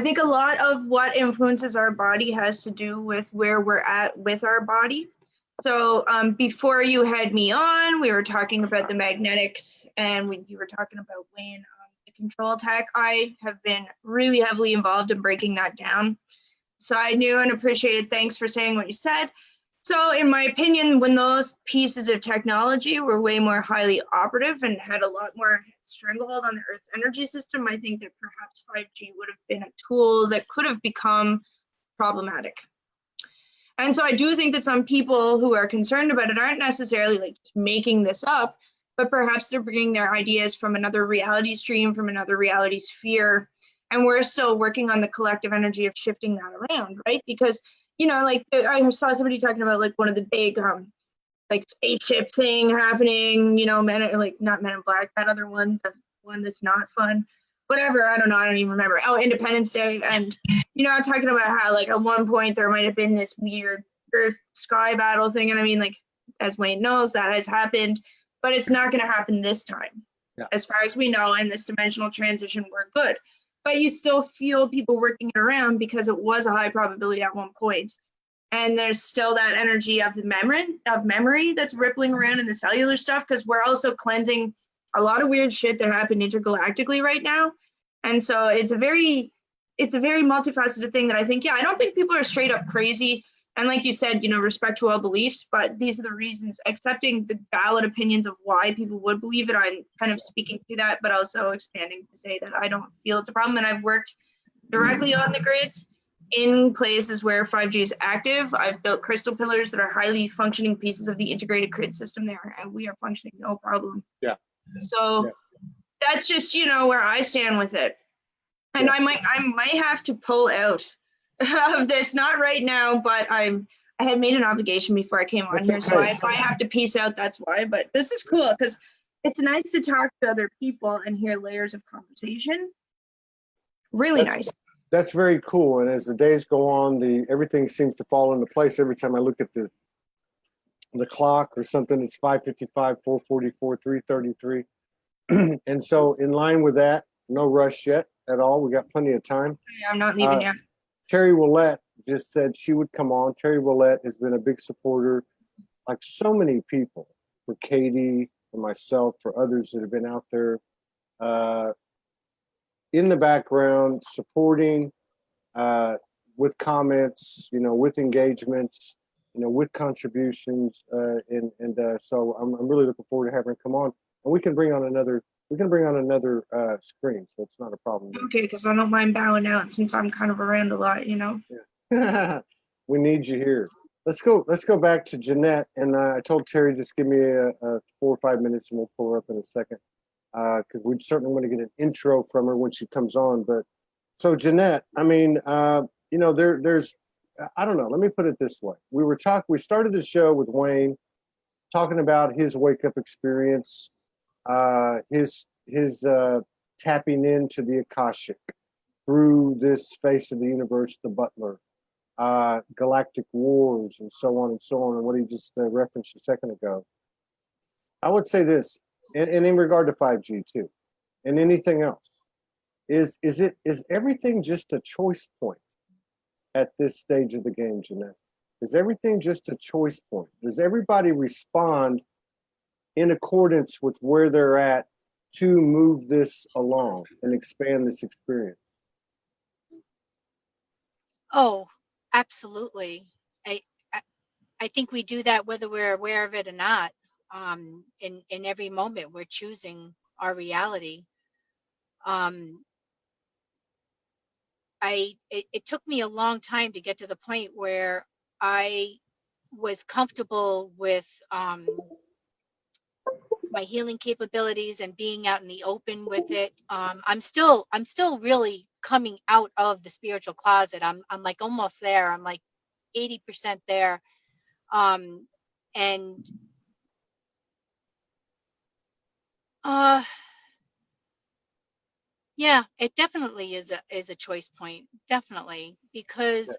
think a lot of what influences our body has to do with where we're at with our body. So before you had me on, we were talking about the magnetics, and when you were talking about Wayne, the control tech, I have been really heavily involved in breaking that down. So I knew and appreciated, thanks for saying what you said. So in my opinion, when those pieces of technology were way more highly operative and had a lot more stranglehold on the Earth's energy system, I think that perhaps 5G would have been a tool that could have become problematic. And so I do think that some people who are concerned about it aren't necessarily like making this up, but perhaps they're bringing their ideas from another reality stream, from another reality sphere. And we're still working on the collective energy of shifting that around, right? Because, you know, like I saw somebody talking about like one of the big like spaceship thing happening, you know, not Men in Black, that other one, the one that's not fun, whatever, I don't know, I don't even remember. Oh, Independence Day. And, you know, talking about how like at one point there might have been this weird Earth sky battle thing. And I mean, like, as Wayne knows, that has happened, but it's not going to happen this time. Yeah. As far as we know, in this dimensional transition, we're good. But you still feel people working it around because it was a high probability at one point. And there's still that energy of the memory that's rippling around in the cellular stuff, because we're also cleansing a lot of weird shit that happened intergalactically right now. And so it's a very multifaceted thing that I think, yeah, I don't think people are straight up crazy. And like you said, you know, respect to all beliefs, but these are the reasons, accepting the valid opinions of why people would believe it. I'm kind of speaking to that, but also expanding to say that I don't feel it's a problem. And I've worked directly on the grids. in places where 5G is active. I've built crystal pillars that are highly functioning pieces of the integrated grid system there, and we are functioning no problem. Yeah. So that's just, where I stand with it. And I might have to pull out of this, not right now, but I had made an obligation before I came on here. So if I have to peace out, that's why. But this is cool because it's nice to talk to other people and hear layers of conversation. Really nice. That's very cool. And as the days go on, everything seems to fall into place. Every time I look at the clock or something, it's 5:55, 4:44, 3:33. And so in line with that, no rush yet at all. We got plenty of time. Yeah, I'm not leaving yet. Terry Willette just said she would come on. Terry Willette has been a big supporter, like so many people, for Katie, for myself, for others that have been out there in the background, supporting with comments, with engagements, with contributions, and so I'm really looking forward to having her come on, and we can bring on another screen, so it's not a problem. Okay, because I don't mind bowing out since I'm kind of around a lot, Yeah. We need you here. Let's go back to Jeanette, and I told Terry just give me a 4 or 5 minutes, and we'll pull her up in a second, because we certainly want to get an intro from her when she comes on. But so Jeanette, I mean, there's I don't know. Let me put it this way: we started the show with Wayne talking about his wake up experience. His tapping into the Akashic through this face of the universe, the Butler, galactic wars, and so on, and what he just referenced a second ago. I would say this, and in regard to 5G too, and anything else, is everything just a choice point at this stage of the game, Jeanette? Is everything just a choice point? Does everybody respond in accordance with where they're at to move this along and expand this experience? Oh, absolutely. I think we do that whether we're aware of it or not. In every moment, we're choosing our reality. It took me a long time to get to the point where I was comfortable with my healing capabilities and being out in the open with it. I'm still really coming out of the spiritual closet. I'm like almost there. I'm like 80% there. And yeah, it definitely is a choice point. Definitely, because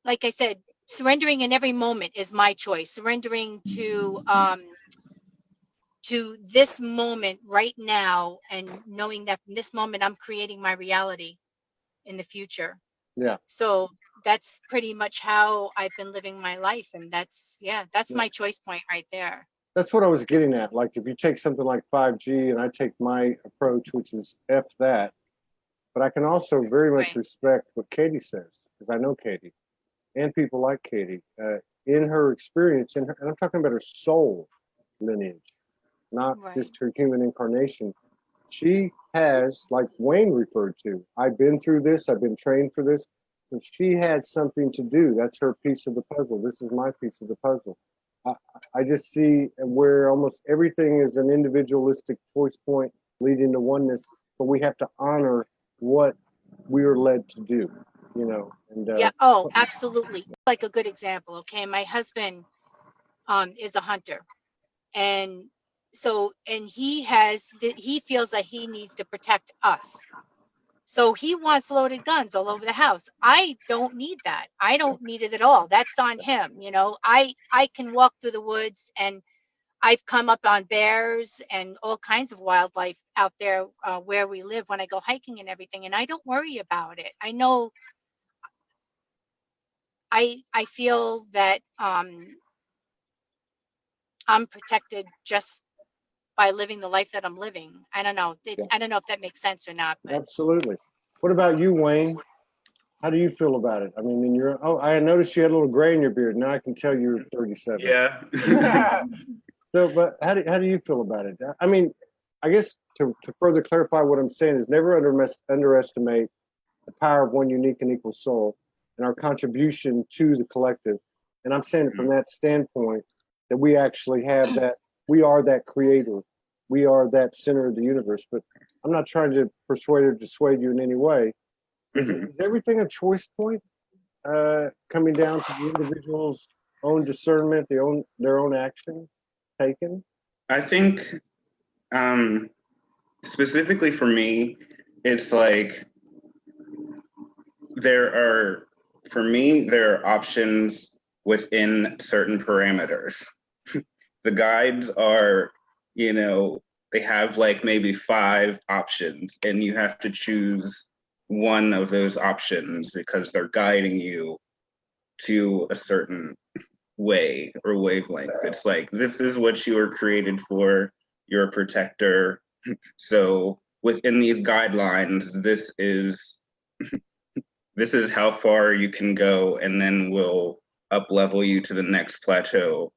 like I said, surrendering in every moment is my choice. Surrendering to this moment right now, and knowing that from this moment I'm creating my reality in the future. Yeah. So that's pretty much how I've been living my life, and that's my choice point right there. That's what I was getting at. Like if you take something like 5G, and I take my approach, which is F that, but I can also very much respect what Katie says, because I know Katie and people like Katie in her experience, and I'm talking about her soul lineage, not just her human incarnation. She has, like Wayne referred to, I've been through this, I've been trained for this, and she had something to do. That's her piece of the puzzle. This is my piece of the puzzle. I just see where almost everything is an individualistic choice point leading to oneness, but we have to honor what we are led to do, And oh, absolutely. Like a good example. Okay, my husband is a hunter, and he feels that he needs to protect us. So he wants loaded guns all over the house. I don't need that. I don't need it at all. That's on him. I can walk through the woods, and I've come up on bears and all kinds of wildlife out there where we live when I go hiking and everything. And I don't worry about it. I know I feel that I'm protected just by living the life that I'm living. I don't know. I don't know if that makes sense or not. But. Absolutely. What about you, Wayne? How do you feel about it? I mean, I noticed you had a little gray in your beard. Now I can tell you're 37. Yeah. So, but how do you feel about it? I mean, I guess to further clarify what I'm saying is never underestimate the power of one unique and equal soul and our contribution to the collective. And I'm saying it from that standpoint that we actually have that, we are that creator. We are that center of the universe. But I'm not trying to persuade or dissuade you in any way. Is everything a choice point coming down to the individual's own discernment, their own action taken? I think specifically for me, it's like there are options within certain parameters. The guides are, they have like maybe 5 options, and you have to choose one of those options because they're guiding you to a certain way or wavelength. It's like, this is what you were created for. You're a protector. So within these guidelines, this is how far you can go, and then we'll up level you to the next plateau,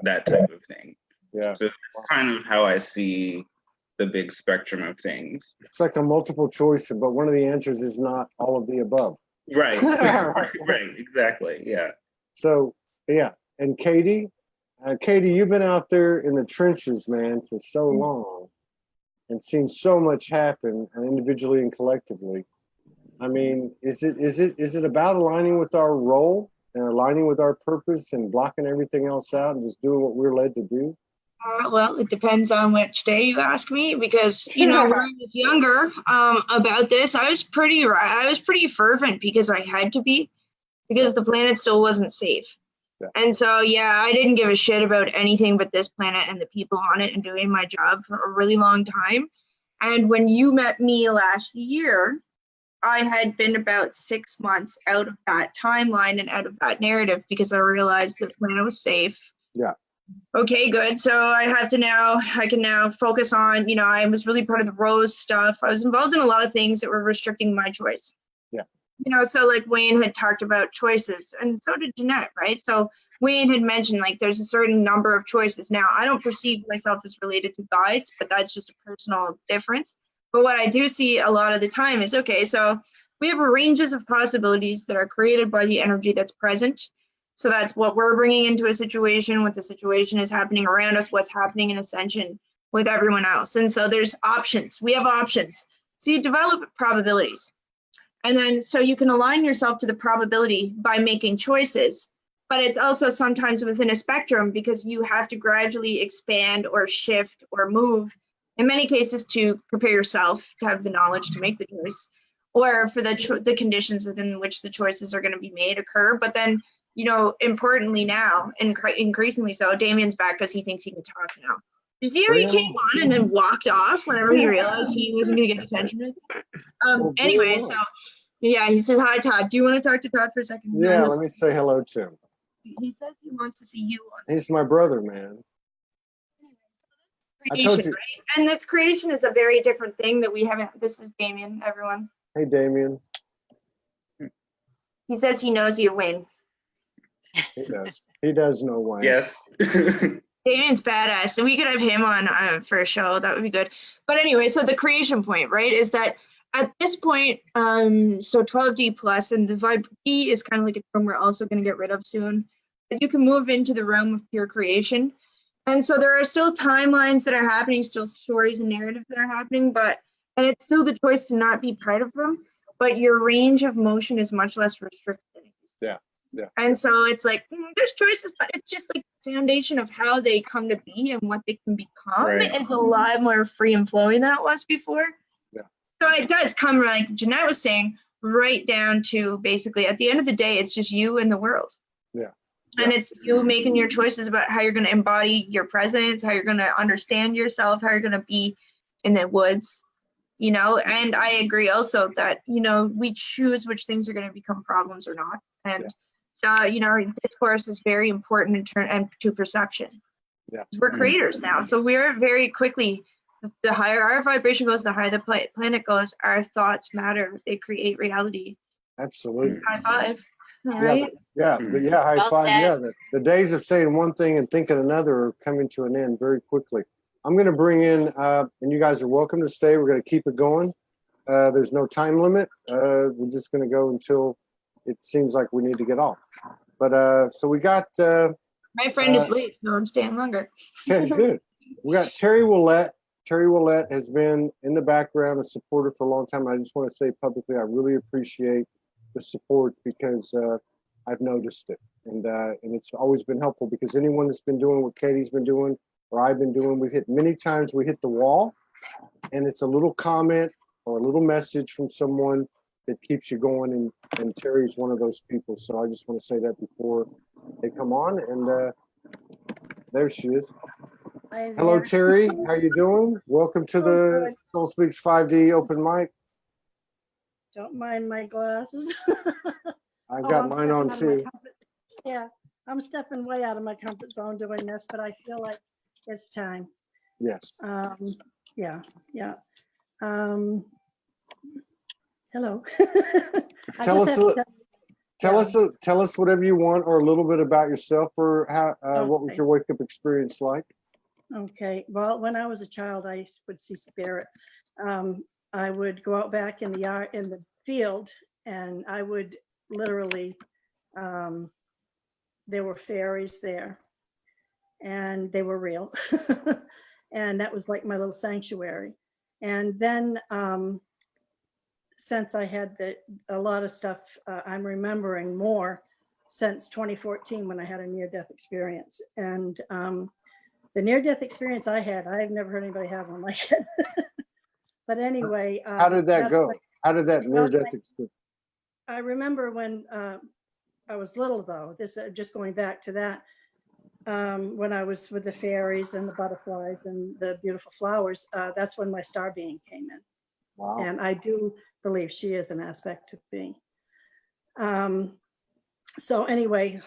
that type of thing. Yeah. So that's kind of how I see the big spectrum of things. It's like a multiple choice, but one of the answers is not all of the above. Right. Right. Exactly. Yeah. So, yeah. And Katie, you've been out there in the trenches, man, for so long and seen so much happen individually and collectively. I mean, is it about aligning with our role and aligning with our purpose and blocking everything else out and just doing what we're led to do? Well, it depends on which day you ask me, because when I was younger about this, I was pretty fervent because I had to be, because the planet still wasn't safe. Yeah. And so, I didn't give a shit about anything but this planet and the people on it and doing my job for a really long time. And when you met me last year, I had been about 6 months out of that timeline and out of that narrative because I realized the planet was safe. Yeah. Okay, good. So I can now focus on, I was really part of the Rose stuff. I was involved in a lot of things that were restricting my choice. Yeah. So like Wayne had talked about choices, and so did Jeanette, right? So Wayne had mentioned like there's a certain number of choices. Now, I don't perceive myself as related to guides, but that's just a personal difference. But what I do see a lot of the time is, okay, so we have ranges of possibilities that are created by the energy that's present. So that's what we're bringing into a situation, what the situation is happening around us, what's happening in ascension with everyone else. And so there's options. We have options. So you develop probabilities. And then so you can align yourself to the probability by making choices. But it's also sometimes within a spectrum because you have to gradually expand or shift or move, in many cases, to prepare yourself to have the knowledge to make the choice, or for the conditions within which the choices are going to be made occur. But then, importantly now, and increasingly so, Damien's back because he thinks he can talk now. You see how he came on and then walked off whenever he realized he wasn't going to get attention? Anyway, so he says, "Hi, Todd. Do you want to talk to Todd for a second?" Yeah, let me say hello to him. He says he wants to see you on. He's my brother, man. Creation, I told you. Right? And that's creation is a very different thing that we haven't. This is Damien, everyone. Hey, Damien. He says he knows you, Wayne. He does. He does know Wayne. Yes. Damien's badass, so we could have him on for a show. That would be good. But anyway, so the creation point, right, is that at this point, so 12D plus, and the vibe D is kind of like a term we're also going to get rid of soon. But you can move into the realm of pure creation. And so there are still timelines that are happening, still stories and narratives that are happening, and it's still the choice to not be part of them, but your range of motion is much less restricted. Yeah. And so it's like, there's choices, but it's just like the foundation of how they come to be and what they can become is a lot more free and flowing than it was before. Yeah. So it does come, like Jeanette was saying, right down to basically at the end of the day, it's just you and the world. Yeah. And it's you making your choices about how you're going to embody your presence, how you're going to understand yourself, how you're going to be in the woods, and I agree also that, we choose which things are going to become problems or not. And so, discourse is very important in turn and to perception. Yeah. We're creators now. So we're very quickly, the higher our vibration goes, the higher the planet goes, our thoughts matter. They create reality. Absolutely. High five. All right. High well five. Said. Yeah, the days of saying one thing and thinking another are coming to an end very quickly. I'm going to bring in, and you guys are welcome to stay. We're going to keep it going. There's no time limit. We're just going to go until it seems like we need to get off. But so we got. My friend is late, so I'm staying longer. Okay, good. We got Terry Willett. Terry Willett has been in the background, a supporter for a long time. I just want to say publicly, I really appreciate the support because I've noticed it, and it's always been helpful because anyone that's been doing what Katie's been doing or I've been doing, we've hit many times. We hit the wall, and it's a little comment or a little message from someone that keeps you going, and Terry's one of those people. So I just want to say that before they come on, and there she is. Hi Hello, there. Terry. How you doing? Welcome to the Good. Soul Speaks 5D open mic. Don't mind my glasses. I've Oh, got I'm mine stepping on out of my too. comfort- Yeah, I'm stepping way out of my comfort zone doing this, but I feel like it's time. Yes. Yeah. Hello. I Tell just us have to tell us whatever you want, or a little bit about yourself, or how what was Okay. your wake up experience like? Okay, well, when I was a child, I would see spirit. I would go out back in the yard, in the field, and I would literally, there were fairies there, and they were real. And that was like my little sanctuary. And then, since I had a lot of stuff, I'm remembering more since 2014 when I had a near-death experience. And the near-death experience I had, I've never heard anybody have one like it. But anyway. How did that go? How did that well, near-death experience? I remember when I was little, though, this just going back to that, when I was with the fairies and the butterflies and the beautiful flowers, that's when my star being came in. Wow. And I do believe she is an aspect of me. So anyway,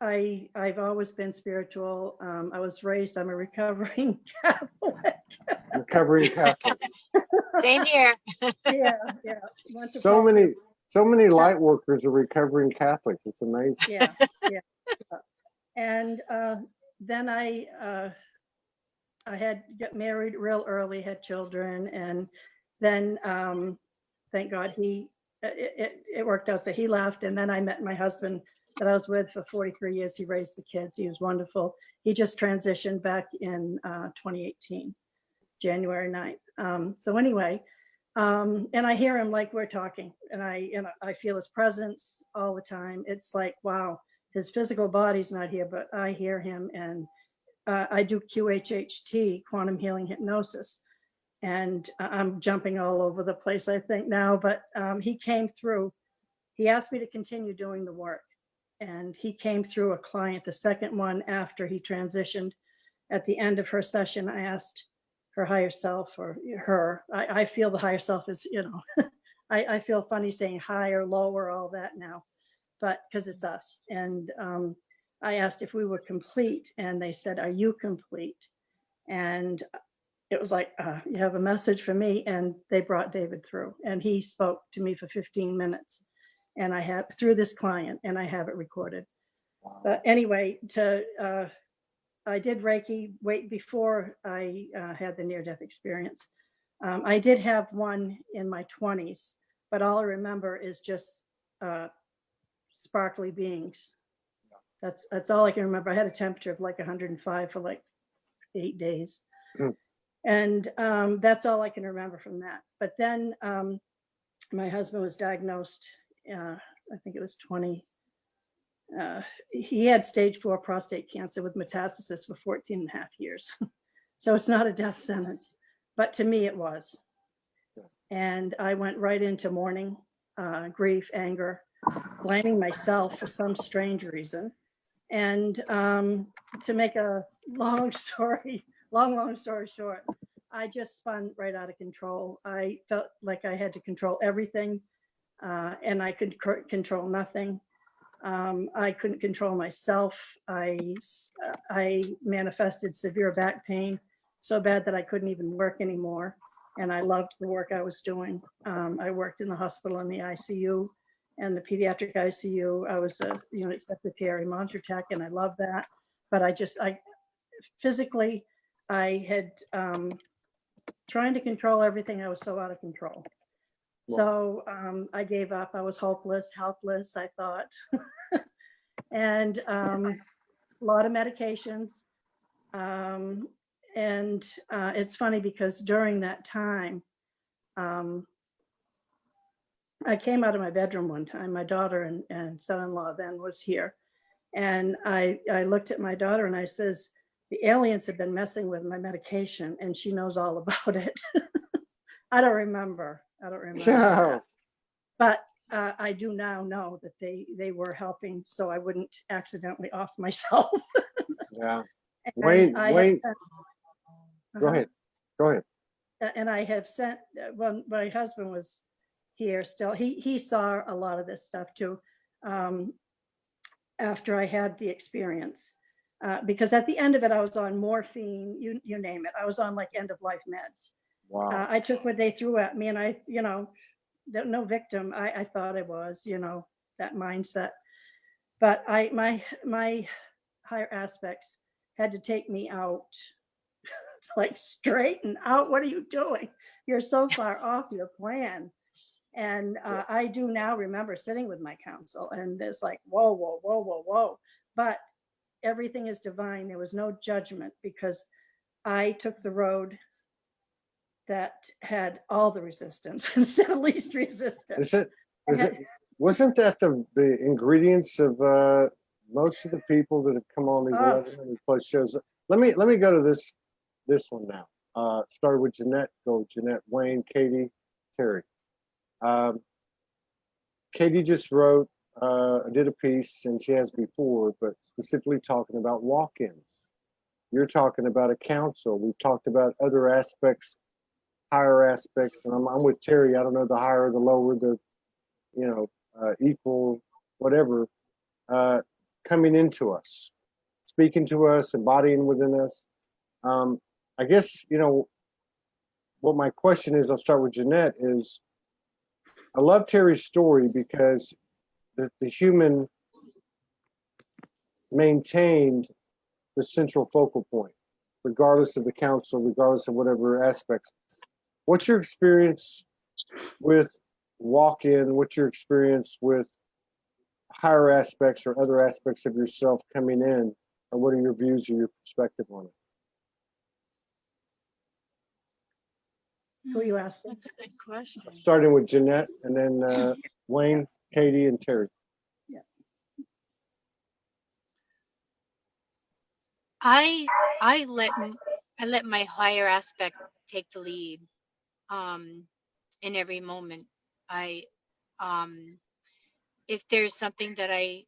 I've always been spiritual. I was raised, I'm a recovering Catholic. Recovering Catholic. Same here. Yeah. Went to So Paul- many light workers are recovering Catholics. It's amazing. Yeah. And then I had got married real early, had children, and then thank God it worked out. So he left, and then I met my husband that I was with for 43 years. He raised the kids. He was wonderful. He just transitioned back in 2018, January 9th. So anyway, and I hear him like we're talking, and I feel his presence all the time. It's like, wow, his physical body's not here, but I hear him. And I do QHHT, quantum healing hypnosis. And I'm jumping all over the place, I think now, but he came through. He asked me to continue doing the work. And he came through a client, the second one after he transitioned. At the end of her session, I asked her higher self, or her, I feel the higher self is, I feel funny saying higher, lower, all that now, but because it's us. And I asked if we were complete, and they said, "Are you complete?" And it was like, you have a message for me. And they brought David through, and he spoke to me for 15 minutes. And I have through this client, and I have it recorded. Wow. But anyway, I did Reiki before I had the near-death experience. I did have one in my 20s, but all I remember is just sparkly beings. That's all I can remember. I had a temperature of like 105 for like 8 days. Mm. And that's all I can remember from that. But then my husband was diagnosed, I think it was 20. He had stage 4 prostate cancer with metastasis for 14 and a half years. So it's not a death sentence, but to me it was. And I went right into mourning, grief, anger, blaming myself for some strange reason. And to make a long story short, I just spun right out of control. I felt like I had to control everything, and I could control nothing. I couldn't control myself. I manifested severe back pain, so bad that I couldn't even work anymore. And I loved the work I was doing. I worked in the hospital in the ICU and the pediatric ICU. I was a unit secretary, monitor tech, and I loved that. But I physically, I had trying to control everything. I was so out of control. Wow. So I gave up. I was hopeless, helpless, I thought. And a lot of medications. And it's funny because during that time, I came out of my bedroom one time. My daughter and son-in-law then was here. And I looked at my daughter and I says, the aliens have been messing with my medication and she knows all about it. I don't remember. Yeah. But I do now know that they were helping so I wouldn't accidentally off myself. Yeah. And Wayne, I have Wayne, sent- go ahead. Go ahead. And I have sent, when my husband was here still, he saw a lot of this stuff too, after I had the experience. Because at the end of it, I was on morphine, you name it. I was on like end of life meds. Wow. I took what they threw at me and I, no victim. I thought I was, that mindset. But my higher aspects had to take me out. It's like straighten out. What are you doing? You're so far off your plan. And I do now remember sitting with my counsel and it's like, whoa, whoa, whoa, whoa, whoa. But everything is divine. There was no judgment because I took the road that had all the resistance instead of least resistance. Wasn't that the ingredients of most of the people that have come on these 1100 plus shows? Let me go to this one now. Started with Jeanette, go Jeanette, Wayne, Katie, Terry. Katie just wrote, did a piece, and she has before, but specifically talking about walk-ins. You're talking about a council. We've talked about other aspects, higher aspects, and I'm with Terry. I don't know the higher, the lower, the equal, whatever, coming into us, speaking to us, embodying within us. I guess what my question is. I'll start with Jeanette. Is I love Terry's story because the human maintained the central focal point, regardless of the council, regardless of whatever aspects. What's your experience with walk-in? What's your experience with higher aspects or other aspects of yourself coming in? And what are your views or your perspective on it? Who are you asking? That's a good question. Starting with Jeanette and then Wayne, Katie, and Terry. I let my higher aspect take the lead in every moment. I if there's something that I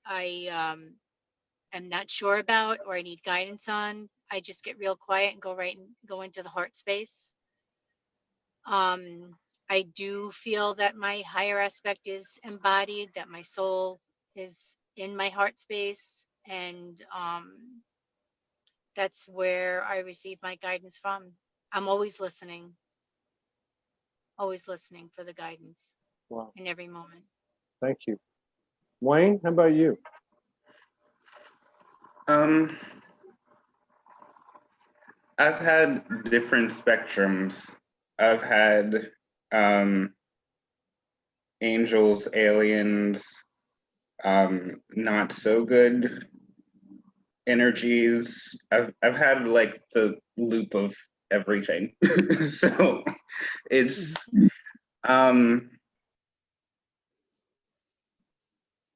am not sure about or I need guidance on, I just get real quiet and go into the heart space. I do feel that my higher aspect is embodied, that my soul is in my heart space, and that's where I receive my guidance from. I'm always listening for the guidance. Wow. In every moment. Thank you. Wayne, how about you? I've had different spectrums. I've had angels, aliens, not so good energies. I've had like the loop of everything. So it's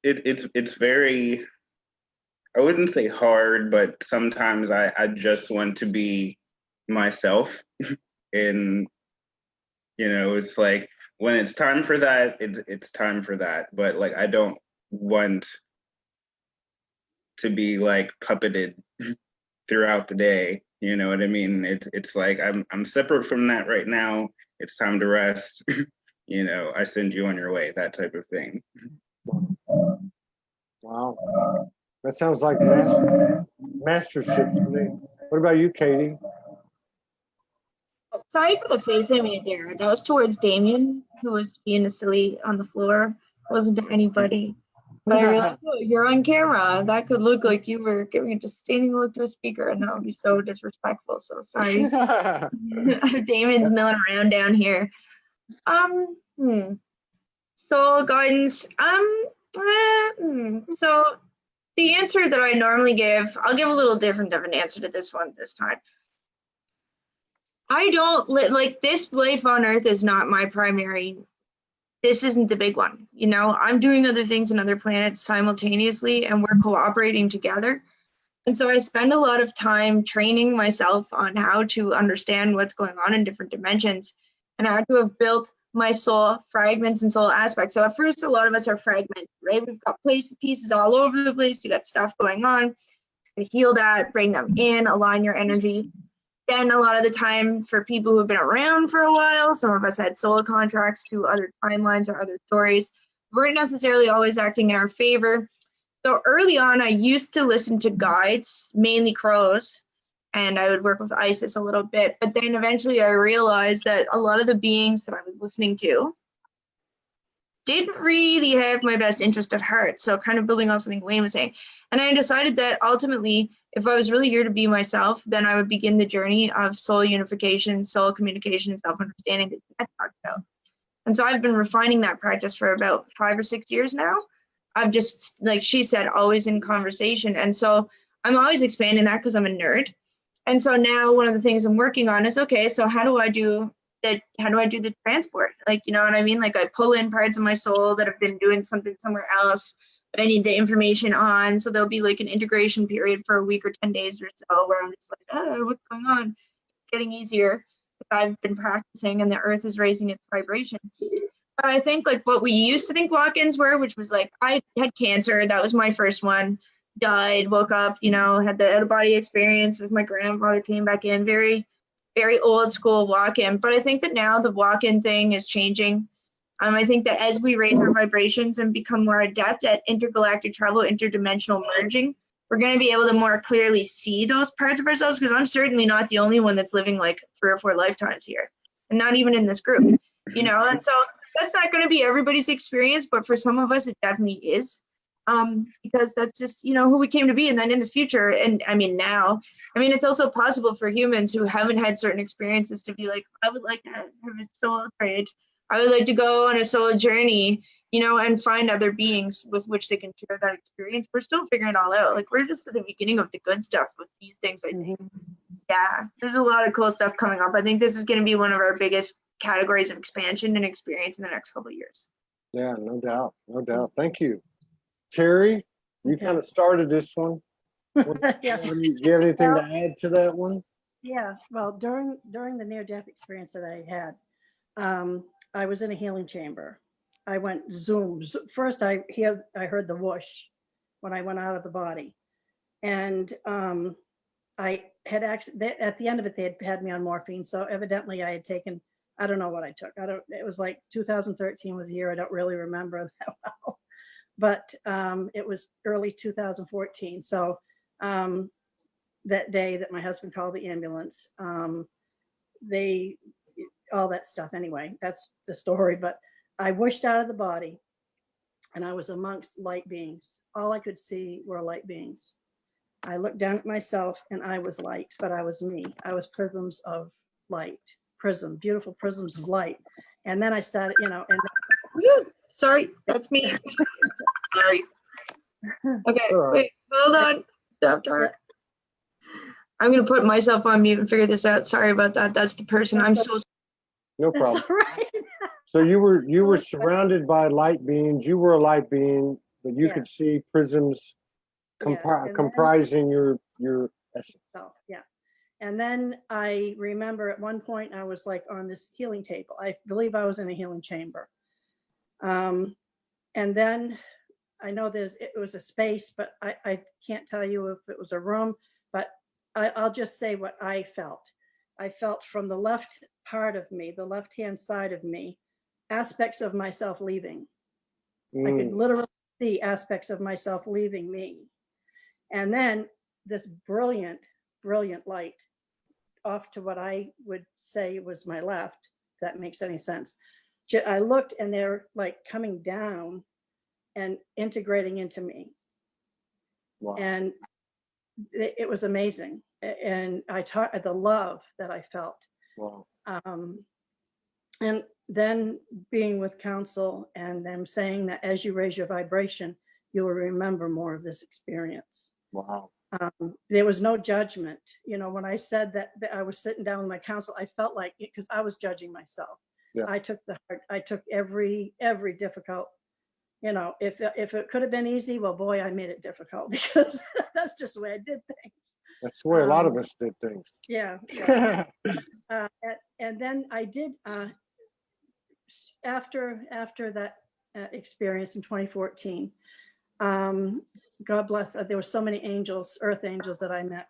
it's very, I wouldn't say hard, but sometimes I just want to be myself. And it's like when it's time for that, it's time for that. But like I don't want to be like puppeted throughout the day. You know what I mean? It's like I'm separate from that right now. It's time to rest. I send you on your way, that type of thing. Wow. That sounds like mastership to me. What about you, Katie? Sorry for the face I made there. That was towards Damien, who was being silly on the floor. It wasn't to anybody. But I realized, oh, you're on camera. That could look like you were giving a disdainful look to a speaker, and that would be so disrespectful. So sorry. Damon's milling around down here. Soul guidance. So the answer that I normally give, I'll give a little different of an answer to this one this time. I don't like this life on Earth is not my primary. This isn't the big one. You know, I'm doing other things in other planets simultaneously, and we're cooperating together. And so I spend a lot of time training myself on how to understand what's going on in different dimensions and how to have built my soul fragments and soul aspects. So at first, a lot of us are fragmented, right? We've got pieces all over the place. You got stuff going on. You heal that, bring them in, align your energy. Then a lot of the time for people who have been around for a while, some of us had soul contracts to other timelines or other stories, weren't necessarily always acting in our favor. So early on, I used to listen to guides, mainly crows, and I would work with Isis a little bit. But then eventually I realized that a lot of the beings that I was listening to didn't really have my best interest at heart. So kind of building off something Wayne was saying. And I decided that ultimately, if I was really here to be myself, then I would begin the journey of soul unification, soul communication, self-understanding that I talked about. And so I've been refining that practice for about 5 or 6 years now. I've just, like she said, always in conversation. And so I'm always expanding that because I'm a nerd. And so now one of the things I'm working on is, okay, so how do I do the transport? Like, you know what I mean? Like I pull in parts of my soul that have been doing something somewhere else, but I need the information on. So there'll be like an integration period for a week or 10 days or so where I'm just like, oh, what's going on? It's getting easier. I've been practicing and the earth is raising its vibration. But I think like what we used to think walk-ins were, which was like, I had cancer. That was my first one. Died, woke up, you know, had the out-of-body experience with my grandfather, came back in, very, very old school walk-in. But I think that now the walk-in thing is changing. I think that as we raise our vibrations and become more adept at intergalactic travel, interdimensional merging, we're going to be able to more clearly see those parts of ourselves, because I'm certainly not the only one that's living like 3 or 4 lifetimes here, and not even in this group, you know. And so that's not going to be everybody's experience, but for some of us it definitely is, because that's just, you know, who we came to be. And then in the future, and I mean now, I mean it's also possible for humans who haven't had certain experiences to be like, I would like to have a soul trade, I would like to go on a soul journey, you know, and find other beings with which they can share that experience. We're still figuring it all out. Like we're just at the beginning of the good stuff with these things, I think. Yeah, there's a lot of cool stuff coming up. I think this is going to be one of our biggest categories of expansion and experience in the next couple of years. Yeah, no doubt. No doubt. Thank you. Terry, you kind of started this one. Yeah. Do you have anything to add to that one? Yeah, well, during the near-death experience that I had, I was in a healing chamber. I went zoom. First, I heard the whoosh when I went out of the body, and I had actually at the end of it they had me on morphine. So evidently I had taken, I don't know what I took. It was like 2013 was the year. I don't really remember that well, but it was early 2014. So that day that my husband called the ambulance, all that stuff. Anyway, that's the story. But I whooshed out of the body and I was amongst light beings. All I could see were light beings. I looked down at myself and I was light, but I was me. I was prisms of light, beautiful prisms of light. And then I started, you know, and sorry, that's me. Sorry. Okay, wait, hold on. Stop talking. I'm going to put myself on mute and figure this out. Sorry about that. That's the person. I'm so no problem. That's all right. So you were surrounded by light beings. You were a light being, but you could see prisms comprising your essence. So yeah. And then I remember at one point I was like on this healing table. I believe I was in a healing chamber. And then I know it was a space, but I can't tell you if it was a room, but I'll just say what I felt. I felt from the left part of me, the left-hand side of me, aspects of myself leaving. I could literally see aspects of myself leaving me. And then this brilliant, brilliant light off to what I would say was my left, if that makes any sense. I looked and they're like coming down and integrating into me. Wow. And it was amazing. And I taught the love that I felt. Wow. And then being with counsel and them saying that as you raise your vibration, you will remember more of this experience. Wow. There was no judgment. You know, when I said that I was sitting down with my counsel, I felt like, because I was judging myself. Yeah. I took every difficult, you know, if it could have been easy, well, boy, I made it difficult because that's just the way I did things. That's the way a lot of us did things. Yeah. And then I did, after that experience in 2014, God bless, there were so many angels, earth angels that I met.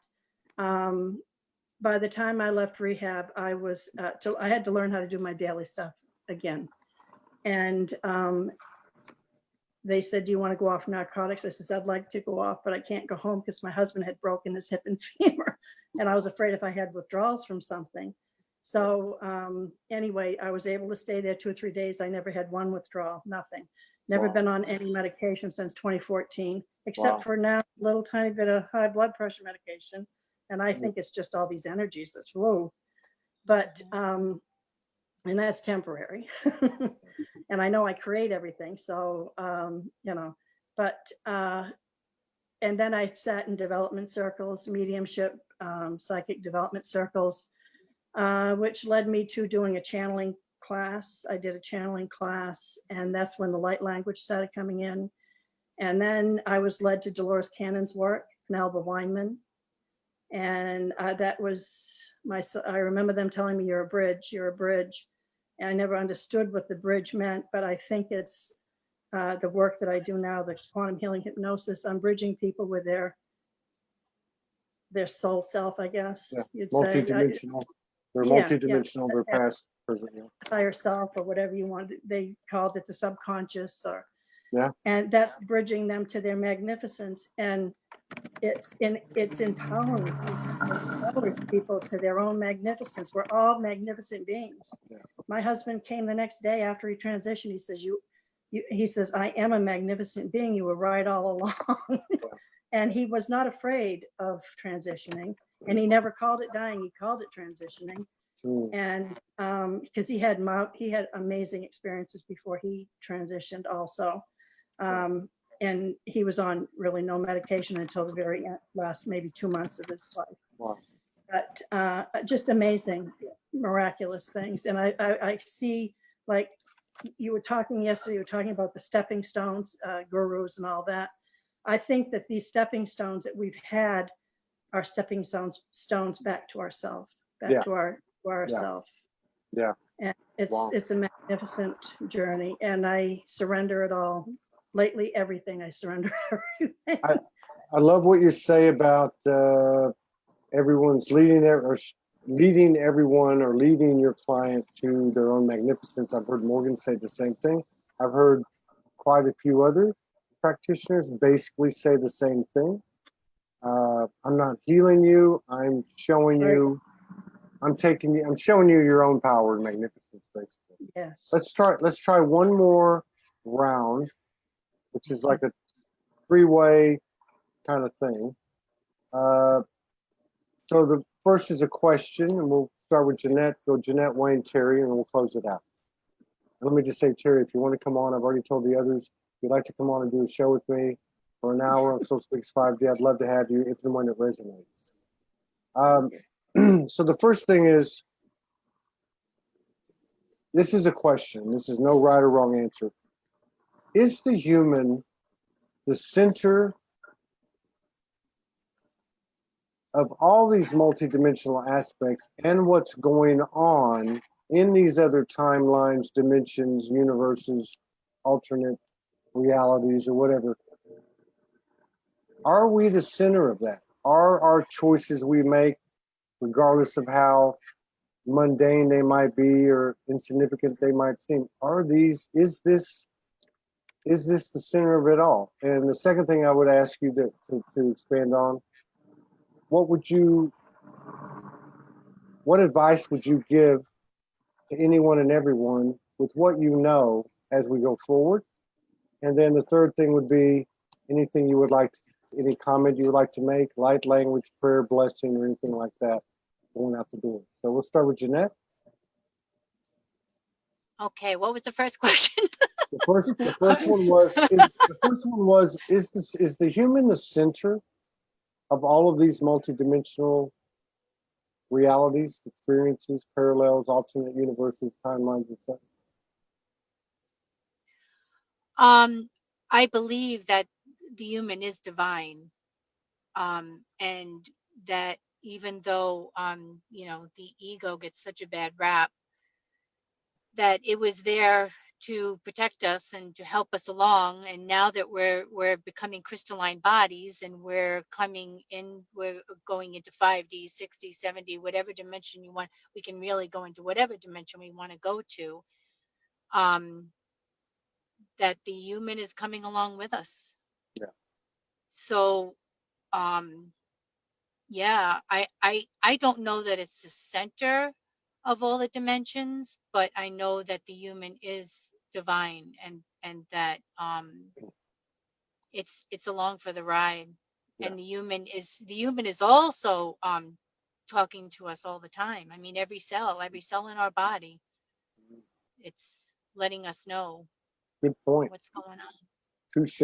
By the time I left rehab, I had to learn how to do my daily stuff again. And they said, do you want to go off narcotics? I said, I'd like to go off, but I can't go home because my husband had broken his hip and femur. And I was afraid if I had withdrawals from something. So anyway, I was able to stay there 2 or 3 days. I never had one withdrawal, nothing. Never been on any medication since 2014, except for now, a little tiny bit of high blood pressure medication. And I think it's just all these energies that's whoa. But, and that's temporary. And I know I create everything. So, you know, but, and then I sat in development circles, mediumship, psychic development circles, which led me to doing a channeling class. I did a channeling class, and that's when the light language started coming in. And then I was led to Dolores Cannon's work, Nelva Weinman. And that was I remember them telling me, you're a bridge. And I never understood what the bridge meant, but I think it's the work that I do now, the quantum healing hypnosis. I'm bridging people with their soul self, I guess you'd say. Multidimensional. They're multidimensional, they're past, present. Higher self, or whatever you want. They called it the subconscious, or and that's bridging them to their magnificence. And it's empowering people to their own magnificence. We're all magnificent beings. My husband came the next day after he transitioned. He says, he says, I am a magnificent being. You were right all along. And he was not afraid of transitioning. And he never called it dying. He called it transitioning. And because he had amazing experiences before he transitioned also. And he was on really no medication until the very last, maybe 2 months of his life. Wow. But just amazing, miraculous things. And I see, like you were talking yesterday, you were talking about the stepping stones, gurus and all that. I think that these stepping stones that we've had are stepping stones back to ourselves, back to ourselves. Yeah. And it's a magnificent journey, and I surrender it all. Lately, everything, I surrender everything. I love what you say about everyone's leading everyone or leading your client to their own magnificence. I've heard Morgan say the same thing. I've heard quite a few other practitioners basically say the same thing. I'm not healing you. I'm showing you. I'm showing you your own power and magnificence, basically. Yes. Let's try one more round, which is like a three-way kind of thing. So the first is a question, and we'll start with Jeanette. Go Jeanette, Wayne, Terry, and we'll close it out. And let me just say, Terry, if you want to come on, I've already told the others, if you'd like to come on and do a show with me for an hour on SoulSpeaks 5D, I'd love to have you if and when it resonates. So the first thing is, this is a question. This is no right or wrong answer. Is the human the center of all these multidimensional aspects and what's going on in these other timelines, dimensions, universes, alternate realities, or whatever? Are we the center of that? Are our choices we make, regardless of how mundane they might be or insignificant they might seem, is this the center of it all? And the second thing I would ask you to expand on, what advice would you give to anyone and everyone with what you know as we go forward? And then the third thing would be anything you would like, any comment you would like to make, light language, prayer, blessing, or anything like that going out the door. So we'll start with Jeanette. Okay, what was the first question? The first one was, is the human the center of all of these multidimensional realities, experiences, parallels, alternate universes, timelines, etc.? I believe that the human is divine, and that even though the ego gets such a bad rap, that it was there to protect us and to help us along. And now that we're becoming crystalline bodies and we're going into 5D, 6D, 7D, whatever dimension you want, we can really go into whatever dimension we want to go to. That the human is coming along with us. Yeah. So, yeah, I don't know that it's the center of all the dimensions, but I know that the human is divine, and that it's along for the ride. Yeah. And the human is also talking to us all the time. I mean, every cell in our body, it's letting us know Good point. what's going on. Touche.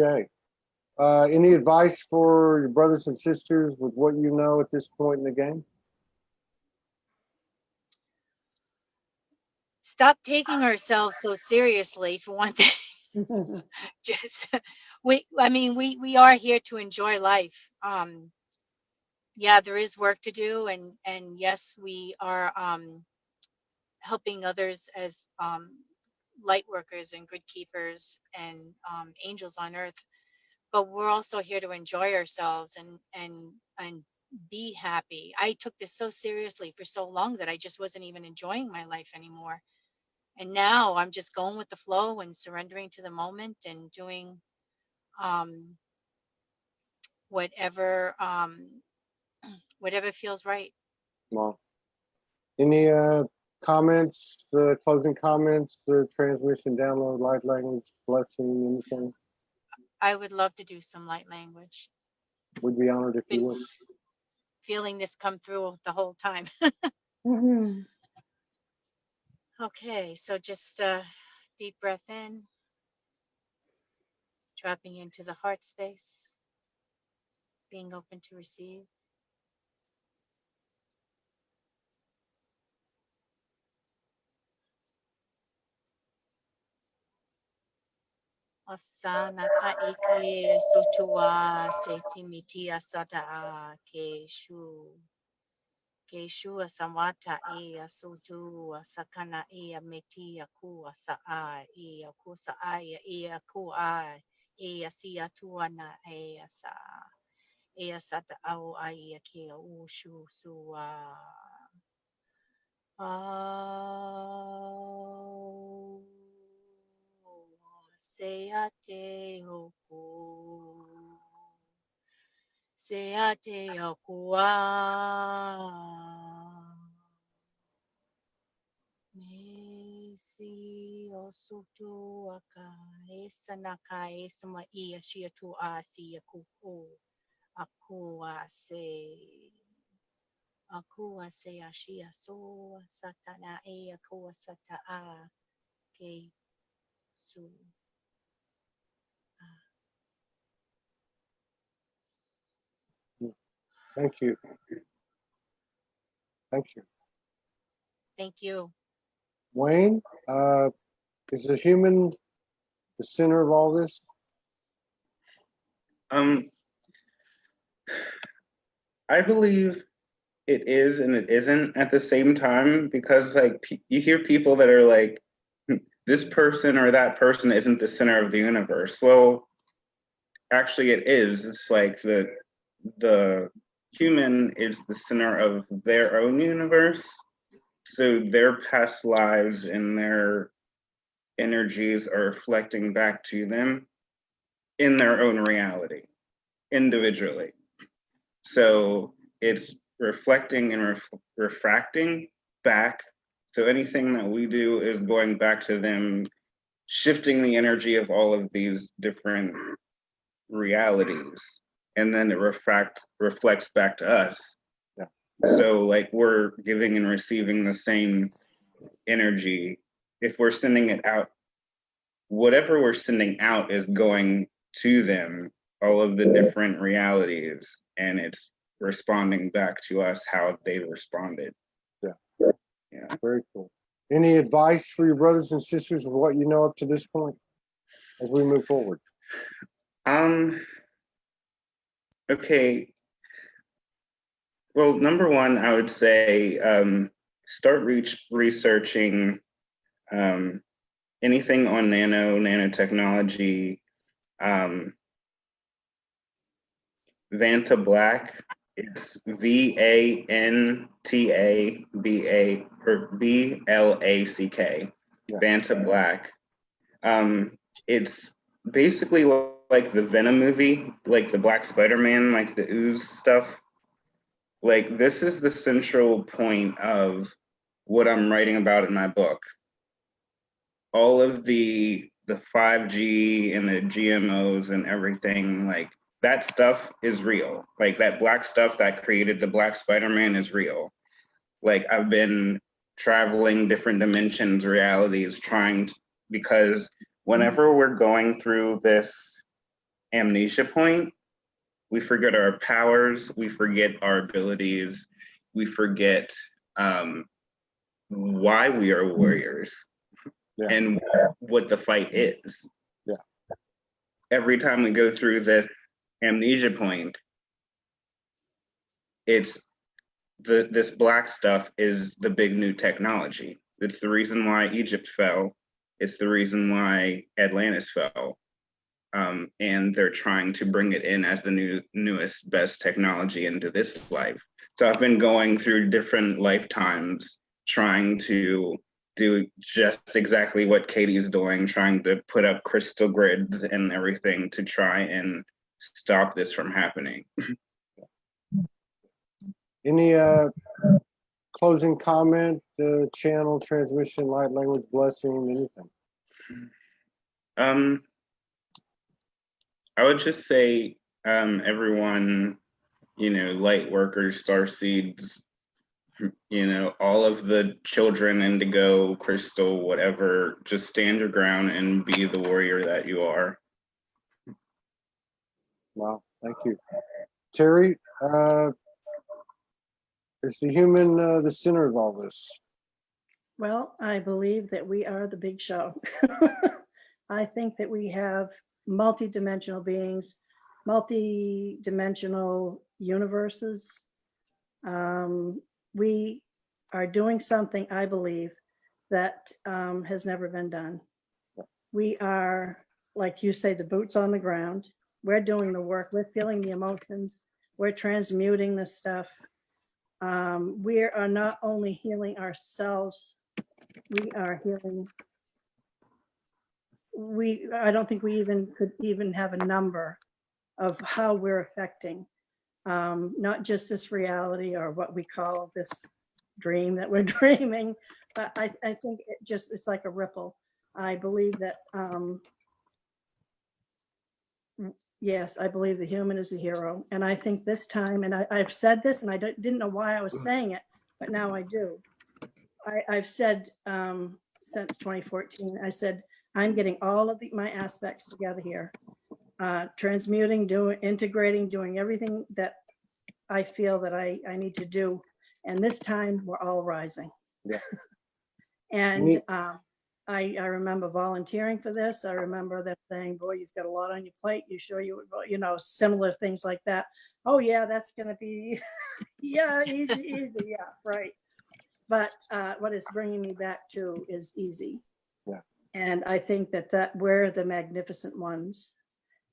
Any advice for your brothers and sisters with what you know at this point in the game? Stop taking ourselves so seriously, for one thing. Just we are here to enjoy life. Yeah, there is work to do, and yes, we are helping others as light workers and good keepers and angels on earth, but we're also here to enjoy ourselves and be happy. I took this so seriously for so long that I just wasn't even enjoying my life anymore. And now I'm just going with the flow and surrendering to the moment and doing whatever whatever feels right. Well, any comments, closing comments, transmission, download, light language, blessing, anything? I would love to do some light language. We'd be honored if you Been would. feeling this come through the whole time. Mhm. Okay, so just deep breath in, dropping into the heart space, being open to receive. Asana ta ike sotua seti miti asata ke shu. Keshua samata e asutu sakana e meti aku asa e akusa e aku e asia tuana e asa e asata au ai ke ushu su seate hoku seate okua Mesi osutu aka esanaka esama ia shia tu asi akuku aku ase ashia so satana e aku sata a ke su. Thank you. Thank you. Thank you. Wayne, is the human the center of all this? I believe it is and it isn't at the same time, because like you hear people that are like, this person or that person isn't the center of the universe. Well, actually it is. It's like the human is the center of their own universe. So their past lives and their energies are reflecting back to them in their own reality, individually. So it's reflecting and refracting back. So anything that we do is going back to them shifting the energy of all of these different realities, and then it reflects back to us. Yeah. So like we're giving and receiving the same energy. If we're sending it out, whatever we're sending out is going to them, all of the different realities, and it's responding back to us how they responded. Yeah. Very cool. Any advice for your brothers and sisters of what you know up to this point as we move forward? Okay. Well, number one, I would say start researching anything on nanotechnology. Vanta Black, it's VANTABA or BLACK. Yeah. Vanta Black. It's basically like the Venom movie, like the Black Spider-Man, like the ooze stuff. Like this is the central point of what I'm writing about in my book. All of the 5G and the GMOs and everything, like that stuff is real. Like that black stuff that created the Black Spider-Man is real. Like I've been traveling different dimensions, realities, because whenever we're going through this amnesia point, we forget our powers, we forget our abilities, we forget why we are warriors. Yeah. And what the fight is. Yeah. Every time we go through this amnesia point, it's this black stuff is the big new technology. It's the reason why Egypt fell. It's the reason why Atlantis fell. And they're trying to bring it in as the newest, best technology into this life. So I've been going through different lifetimes trying to do just exactly what Katie's doing, trying to put up crystal grids and everything to try and stop this from happening. Any closing comment, channel, transmission, light language, blessing, anything? I would just say everyone, light workers, starseeds, all of the children, indigo, crystal, whatever, just stand your ground and be the warrior that you are. Wow, thank you. Terry, is the human the center of all this? Well, I believe that we are the big show. I think that we have multi-dimensional beings, multi-dimensional universes. We are doing something, I believe, that has never been done. We are, like you say, the boots on the ground. We're doing the work. We're feeling the emotions. We're transmuting the stuff. We are not only healing ourselves, we are healing. I don't think we could even have a number of how we're affecting not just this reality or what we call this dream that we're dreaming, but I think it's like a ripple. I believe that, yes, I believe the human is the hero. And I think this time, and I've said this and I didn't know why I was saying it, but now I do. I've said since 2014, I said, I'm getting all of my aspects together here, transmuting, integrating, doing everything that I feel that I need to do. And this time we're all rising. Yeah. And I remember volunteering for this. I remember them saying, boy, you've got a lot on your plate. You sure you would, similar things like that. Oh yeah, that's going to be, yeah, easy. Yeah, right. But what it's bringing me back to is easy. Yeah. And I think that we're the magnificent ones.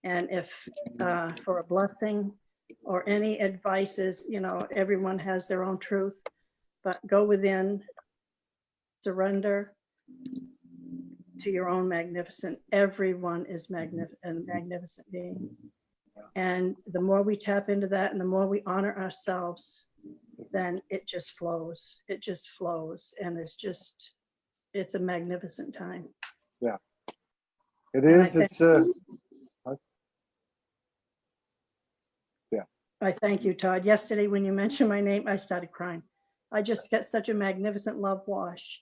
And if for a blessing or any advice is, everyone has their own truth, but go within, surrender to your own magnificent. Everyone is magnificent being. And the more we tap into that and the more we honor ourselves, then it just flows. It just flows. And it's a magnificent time. Yeah. It And is. It's I thank you, Todd. Yesterday, when you mentioned my name, I started crying. I just get such a magnificent love wash.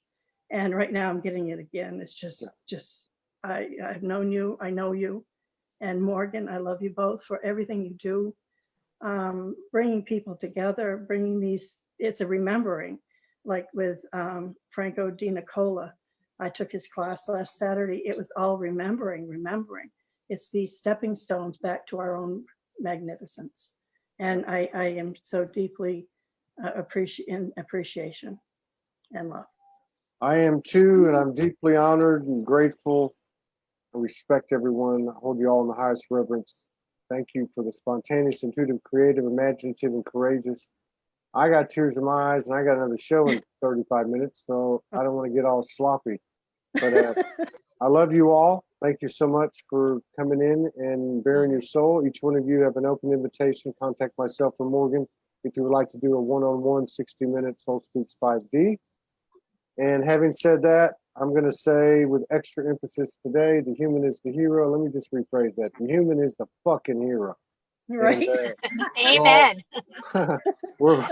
And right now I'm getting it again. It's just, I've known you, I know you. And Morgan, I love you both for everything you do. Bringing people together, bringing these, it's a remembering, like with Franco Di Nicola. I took his class last Saturday. It was all remembering. It's these stepping stones back to our own magnificence. And I am so deeply in appreciation and love. I am too, and I'm deeply honored and grateful. I respect everyone. I hold you all in the highest reverence. Thank you for the spontaneous, intuitive, creative, imaginative, and courageous. I got tears in my eyes, and I got another show in 35 minutes, so I don't want to get all sloppy. But I love you all. Thank you so much for coming in and bearing your soul. Each one of you have an open invitation. Contact myself or Morgan if you would like to do a one-on-one 60-minute Soul Speaks 5D. And having said that, I'm going to say with extra emphasis today, the human is the hero. Let me just rephrase that. The human is the fucking hero. Right. And, Amen. we're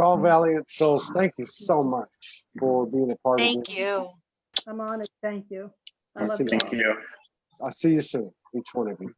all valiant souls. Thank you so much for being a part of this. Thank you. I'm honored. Thank you. I love Thank you all. Thank you. I'll see you soon, each one of you.